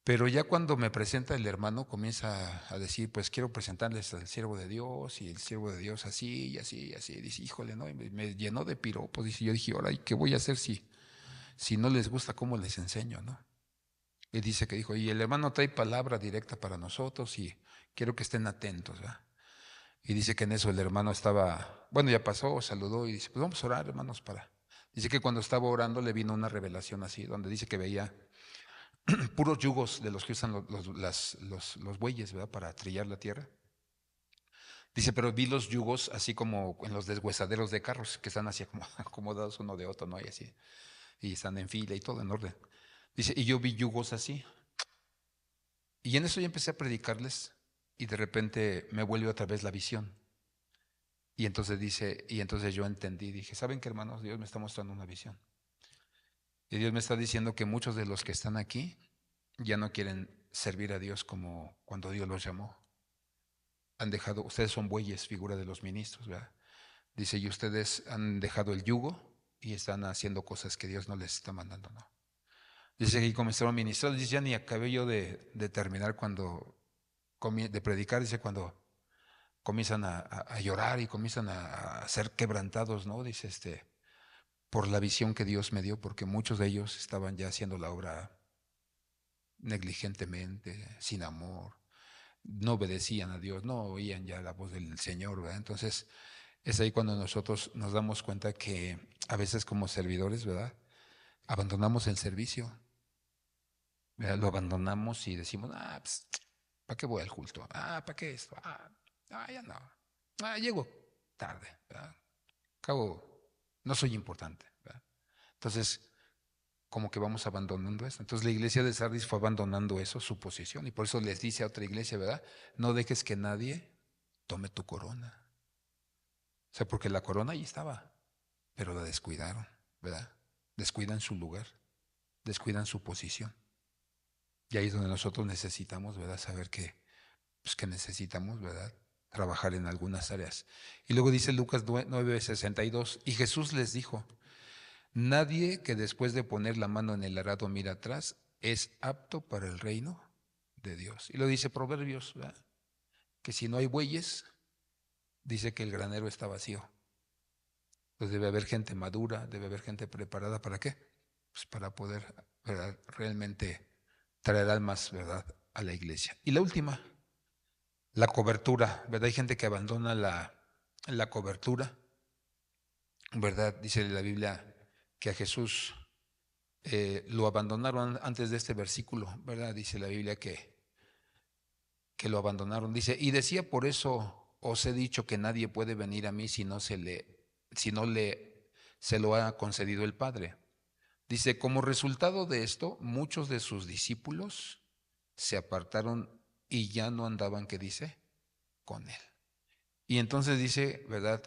Pero ya cuando me presenta el hermano, comienza a decir, pues quiero presentarles al siervo de Dios, y el siervo de Dios así y así y así. Dice, híjole, ¿no? Y me llenó de piropos. Dice, yo dije, ahora, ¿y qué voy a hacer si no les gusta cómo les enseño, no? Y dice que dijo, y el hermano trae palabra directa para nosotros y quiero que estén atentos, ¿verdad? Y dice que en eso el hermano estaba, bueno, ya pasó, saludó y dice, pues vamos a orar, hermanos, para. Dice que cuando estaba orando le vino una revelación así, donde dice que veía puros yugos de los que usan los bueyes, ¿verdad? Para trillar la tierra. Dice, pero vi los yugos así como en los deshuesaderos de carros, que están así como acomodados uno de otro, ¿no? Y así, y están en fila y todo en orden. Dice, y yo vi yugos así. Y en eso yo empecé a predicarles y de repente me vuelve otra vez la visión. Y entonces dice, y entonces yo entendí, dije, ¿saben qué, hermanos? Dios me está mostrando una visión. Y Dios me está diciendo que muchos de los que están aquí ya no quieren servir a Dios como cuando Dios los llamó. Han dejado, ustedes son bueyes, figura de los ministros, ¿verdad? Dice, y ustedes han dejado el yugo y están haciendo cosas que Dios no les está mandando, ¿no? Dice que comenzaron a ministrar, dice, ya ni acabé yo de terminar cuando, de predicar, dice, cuando comienzan a llorar y comienzan a ser quebrantados, ¿no? Dice, por la visión que Dios me dio, porque muchos de ellos estaban ya haciendo la obra negligentemente, sin amor, no obedecían a Dios, no oían ya la voz del Señor, ¿verdad? Entonces, es ahí cuando nosotros nos damos cuenta que a veces como servidores, ¿verdad? Abandonamos el servicio, ¿verdad? Lo abandonamos y decimos, pues, ¿para qué voy al culto? ¿Para qué esto? Ya no. Llego tarde, ¿verdad? Cabo, no soy importante, ¿verdad? Entonces, como que vamos abandonando eso. Entonces la iglesia de Sardis fue abandonando eso, su posición, y por eso les dice a otra iglesia, ¿verdad? No dejes que nadie tome tu corona. O sea, porque la corona ahí estaba, pero la descuidaron, ¿verdad? Descuidan su lugar, descuidan su posición. Y ahí es donde nosotros necesitamos, ¿verdad? Saber que, pues, que necesitamos, ¿verdad? Trabajar en algunas áreas. Y luego dice Lucas 9:62, y Jesús les dijo, nadie que después de poner la mano en el arado mira atrás es apto para el reino de Dios. Y lo dice Proverbios, ¿verdad? Que si no hay bueyes, dice que el granero está vacío. Pues debe haber gente madura, debe haber gente preparada. ¿Para qué? Pues para poder, ¿verdad? Realmente traer almas, ¿verdad? A la iglesia. Y la última, la cobertura, ¿verdad? Hay gente que abandona la cobertura, ¿verdad? Dice la Biblia que a Jesús lo abandonaron antes de este versículo, ¿verdad? Dice la Biblia que lo abandonaron. Dice, y decía, por eso os he dicho que nadie puede venir a mí si no se lo ha concedido el Padre. Dice, como resultado de esto, muchos de sus discípulos se apartaron y ya no andaban, ¿qué dice? Con él. Y entonces dice, ¿verdad?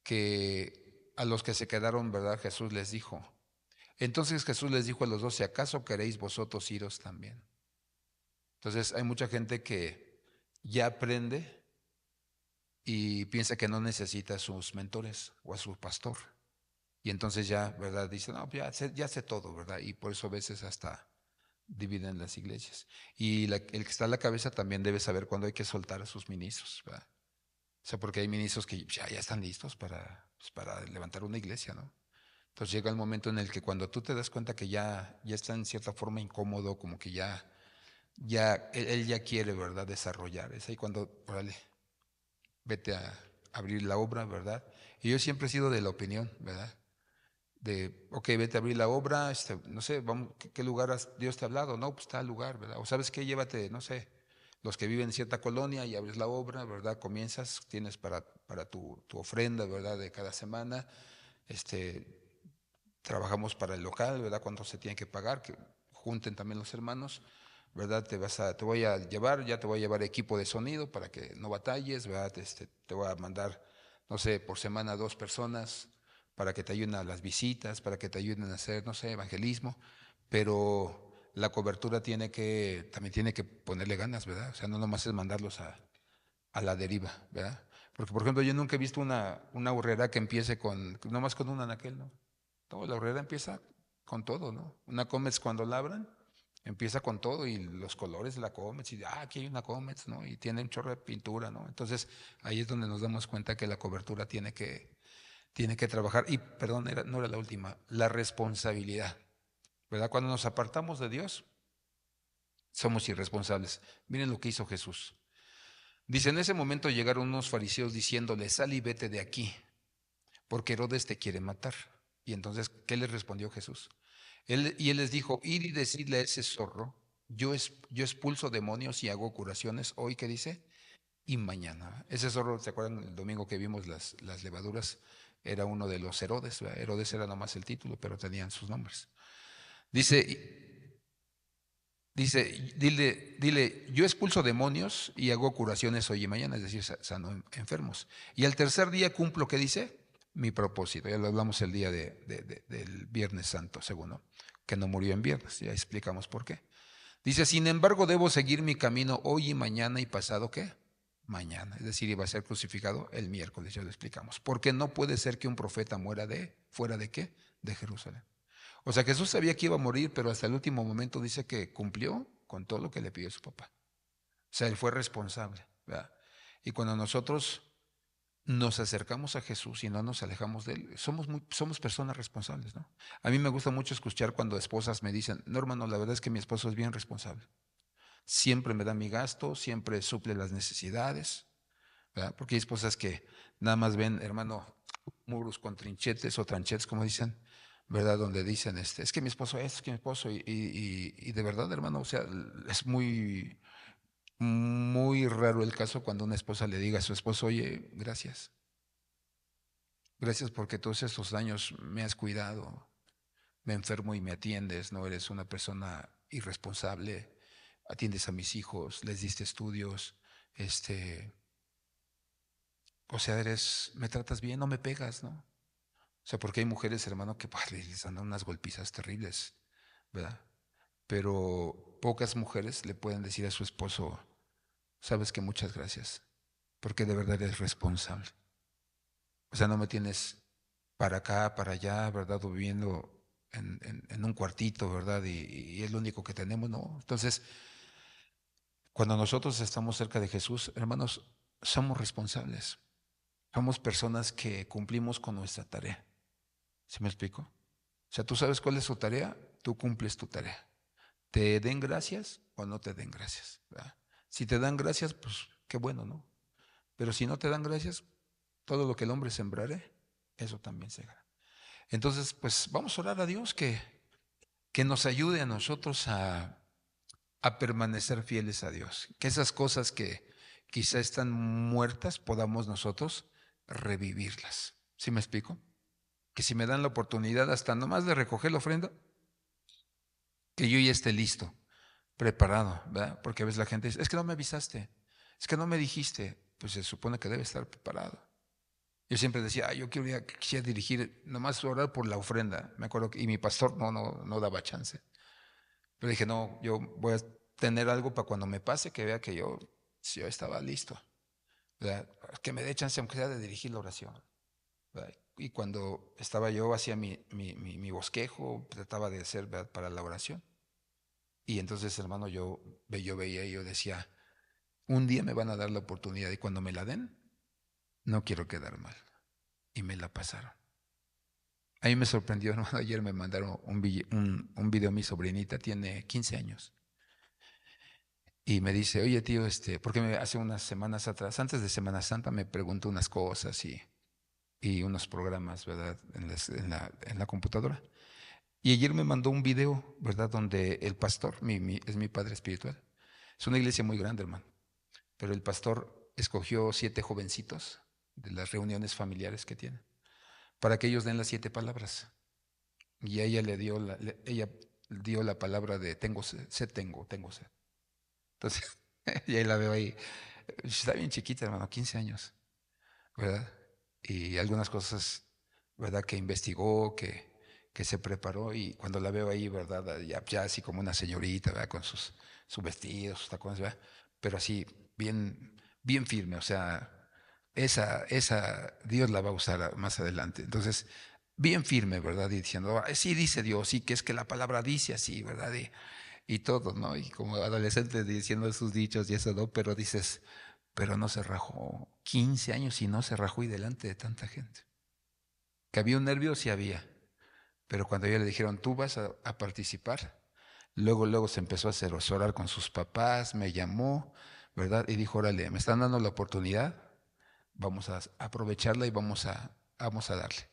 Que a los que se quedaron, ¿verdad? Jesús les dijo. Entonces Jesús les dijo a los 12, ¿acaso queréis vosotros iros también? Entonces hay mucha gente que ya aprende y piensa que no necesita a sus mentores o a su pastor. Y entonces ya, ¿verdad? Dice, no, ya sé todo, ¿verdad? Y por eso a veces hasta dividen las iglesias. Y el que está a la cabeza también debe saber cuándo hay que soltar a sus ministros, ¿verdad? O sea, porque hay ministros que ya están listos para levantar una iglesia, ¿no? Entonces llega el momento en el que cuando tú te das cuenta que ya está en cierta forma incómodo, como que él ya quiere, ¿verdad? Desarrollar. Es ahí cuando, órale, vete a abrir la obra, ¿verdad? Y yo siempre he sido de la opinión, ¿verdad? Ok, vete a abrir la obra, no sé, vamos, ¿qué lugar Dios te ha hablado? No, pues tal lugar, ¿verdad? O sabes qué, llévate, no sé, los que viven en cierta colonia y abres la obra, ¿verdad? Comienzas, tienes para tu ofrenda, ¿verdad? De cada semana, este, trabajamos para el local, ¿verdad? Cuánto se tiene que pagar, que junten también los hermanos, ¿verdad? Te voy a llevar, ya te voy a llevar equipo de sonido para que no batalles, ¿verdad? Te voy a mandar, no sé, por semana 2 personas para que te ayuden a las visitas, para que te ayuden a hacer, no sé, evangelismo, pero la cobertura también tiene que ponerle ganas, ¿verdad? O sea, no nomás es mandarlos a la deriva, ¿verdad? Porque, por ejemplo, yo nunca he visto una horrera que empiece nomás con un anaquel, ¿no? No, la horrera empieza con todo, ¿no? Una Comets cuando labran, empieza con todo y los colores de la Comets y aquí hay una Comets, ¿no? Y tiene un chorro de pintura, ¿no? Entonces ahí es donde nos damos cuenta que la cobertura tiene que trabajar. Y perdón, no era la última, la responsabilidad, ¿verdad? Cuando nos apartamos de Dios, somos irresponsables. Miren lo que hizo Jesús. Dice, en ese momento llegaron unos fariseos diciéndole, sal y vete de aquí, porque Herodes te quiere matar. Y entonces, ¿qué les respondió Jesús? Él les dijo, id y decidle a ese zorro, yo expulso demonios y hago curaciones hoy, ¿qué dice? Y mañana. Ese zorro, ¿se acuerdan el domingo que vimos las levaduras? Era uno de los Herodes, ¿verdad? Herodes era nomás el título, pero tenían sus nombres. Dice, dile, yo expulso demonios y hago curaciones hoy y mañana, es decir, sano enfermos. Y al tercer día cumplo, ¿qué dice? Mi propósito. Ya lo hablamos el día del Viernes Santo, según, ¿no? Que no murió en viernes, ya explicamos por qué. Dice, sin embargo, debo seguir mi camino hoy y mañana y pasado, ¿qué? Mañana. Es decir, iba a ser crucificado el miércoles, ya lo explicamos. Porque no puede ser que un profeta muera ¿fuera de qué? De Jerusalén. O sea, Jesús sabía que iba a morir, pero hasta el último momento dice que cumplió con todo lo que le pidió su papá. O sea, él fue responsable, ¿verdad? Y cuando nosotros nos acercamos a Jesús y no nos alejamos de él, somos personas responsables, ¿no? A mí me gusta mucho escuchar cuando esposas me dicen, no, hermano, la verdad es que mi esposo es bien responsable. Siempre me da mi gasto, siempre suple las necesidades, ¿verdad? Porque hay esposas que nada más ven, hermano, muros con trinchetes o tranchetes, como dicen, ¿verdad? Donde dicen, es que mi esposo es que mi esposo, y de verdad, hermano, o sea, es muy raro el caso cuando una esposa le diga a su esposo, oye, gracias. Gracias porque todos estos años me has cuidado, me enfermo y me atiendes, no eres una persona irresponsable, atiendes a mis hijos, les diste estudios, o sea, me tratas bien, no me pegas, ¿no? O sea, porque hay mujeres, hermano, que pues, les dan unas golpizas terribles, ¿verdad? Pero pocas mujeres le pueden decir a su esposo, sabes que muchas gracias, porque de verdad eres responsable. O sea, no me tienes para acá, para allá, ¿verdad? O viviendo en un cuartito, ¿verdad? Y es lo único que tenemos, ¿no? Entonces, cuando nosotros estamos cerca de Jesús, hermanos, somos responsables. Somos personas que cumplimos con nuestra tarea. ¿Sí me explico? O sea, tú sabes cuál es tu tarea, tú cumples tu tarea. Te den gracias o no te den gracias, ¿verdad? Si te dan gracias, pues qué bueno, ¿no? Pero si no te dan gracias, todo lo que el hombre sembrare, eso también segará. Entonces, pues vamos a orar a Dios que nos ayude a nosotros a permanecer fieles a Dios. Que esas cosas que quizá están muertas podamos nosotros revivirlas. ¿Sí me explico? Que si me dan la oportunidad hasta nomás de recoger la ofrenda, que yo ya esté listo, preparado, ¿verdad? Porque a veces la gente dice, es que no me avisaste, es que no me dijiste, pues se supone que debe estar preparado. Yo siempre decía, yo quisiera dirigir, nomás orar por la ofrenda, me acuerdo, y mi pastor no daba chance. Pero dije, no, yo voy a tener algo para cuando me pase, que vea que yo estaba listo, ¿verdad? Que me dé chance, aunque sea de dirigir la oración, ¿verdad? Y cuando estaba yo, hacía mi bosquejo, trataba de hacer, ¿verdad?, para la oración. Y entonces, hermano, yo veía y yo decía, un día me van a dar la oportunidad y cuando me la den, no quiero quedar mal. Y me la pasaron. A mí me sorprendió, hermano, ayer me mandaron un video, mi sobrinita tiene 15 años. Y me dice, oye tío, porque hace unas semanas atrás, antes de Semana Santa, me preguntó unas cosas y unos programas, ¿verdad?, en la computadora. Y ayer me mandó un video, ¿verdad?, donde el pastor, es mi padre espiritual. Es una iglesia muy grande, hermano. Pero el pastor escogió 7 jovencitos de las reuniones familiares que tiene para que ellos den las 7 palabras. Y a ella ella dio la palabra de tengo sed, tengo sed. Entonces, y ahí la veo ahí. Está bien chiquita, hermano, 15 años, ¿verdad? Y algunas cosas, ¿verdad?, que investigó, que se preparó, y cuando la veo ahí, ¿verdad?, ya así como una señorita, ¿verdad?, con su vestido, sus tacones, ¿verdad?, pero así, bien firme, o sea, esa Dios la va a usar más adelante. Entonces, bien firme, ¿verdad? Y diciendo, sí dice Dios, sí, que es que la palabra dice así, ¿verdad? Y todo, ¿no? Y como adolescente diciendo sus dichos y eso, ¿no? Pero dices, pero no se rajó. 15 años y no se rajó y delante de tanta gente. Que había un nervio, sí había. Pero cuando ya le dijeron, tú vas a participar, luego se empezó a hacer orar con sus papás, me llamó, ¿verdad? Y dijo, órale, me están dando la oportunidad, vamos a aprovecharla y vamos a darle,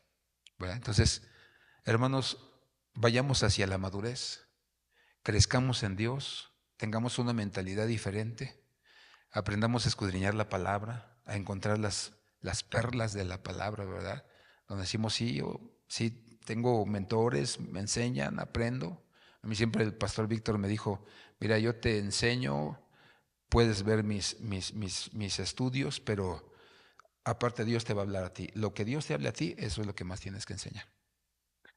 ¿verdad? Entonces, hermanos, vayamos hacia la madurez, crezcamos en Dios, tengamos una mentalidad diferente, aprendamos a escudriñar la palabra, a encontrar las perlas de la palabra, ¿verdad? Donde decimos, sí, yo sí tengo mentores, me enseñan, aprendo. A mí siempre el pastor Víctor me dijo, mira, yo te enseño, puedes ver mis estudios, pero aparte Dios te va a hablar a ti. Lo que Dios te hable a ti, eso es lo que más tienes que enseñar.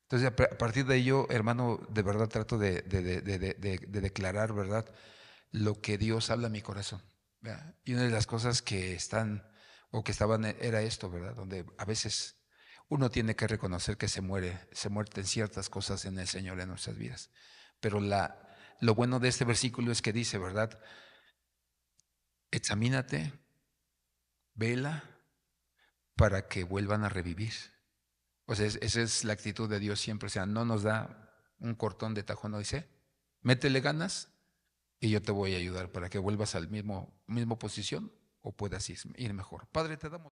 Entonces, a partir de ello, hermano, de verdad trato de declarar, ¿verdad? Lo que Dios habla a mi corazón. ¿Verdad? Y una de las cosas que están o que estaban era esto, ¿verdad? Donde a veces uno tiene que reconocer que se muerten ciertas cosas en el Señor en nuestras vidas. Pero lo bueno de este versículo es que dice, ¿verdad? Examínate, vela para que vuelvan a revivir. O sea, esa es la actitud de Dios siempre. O sea, no nos da un cortón de tajo, no dice, métele ganas y yo te voy a ayudar para que vuelvas al mismo posición o puedas ir mejor. Padre, te damos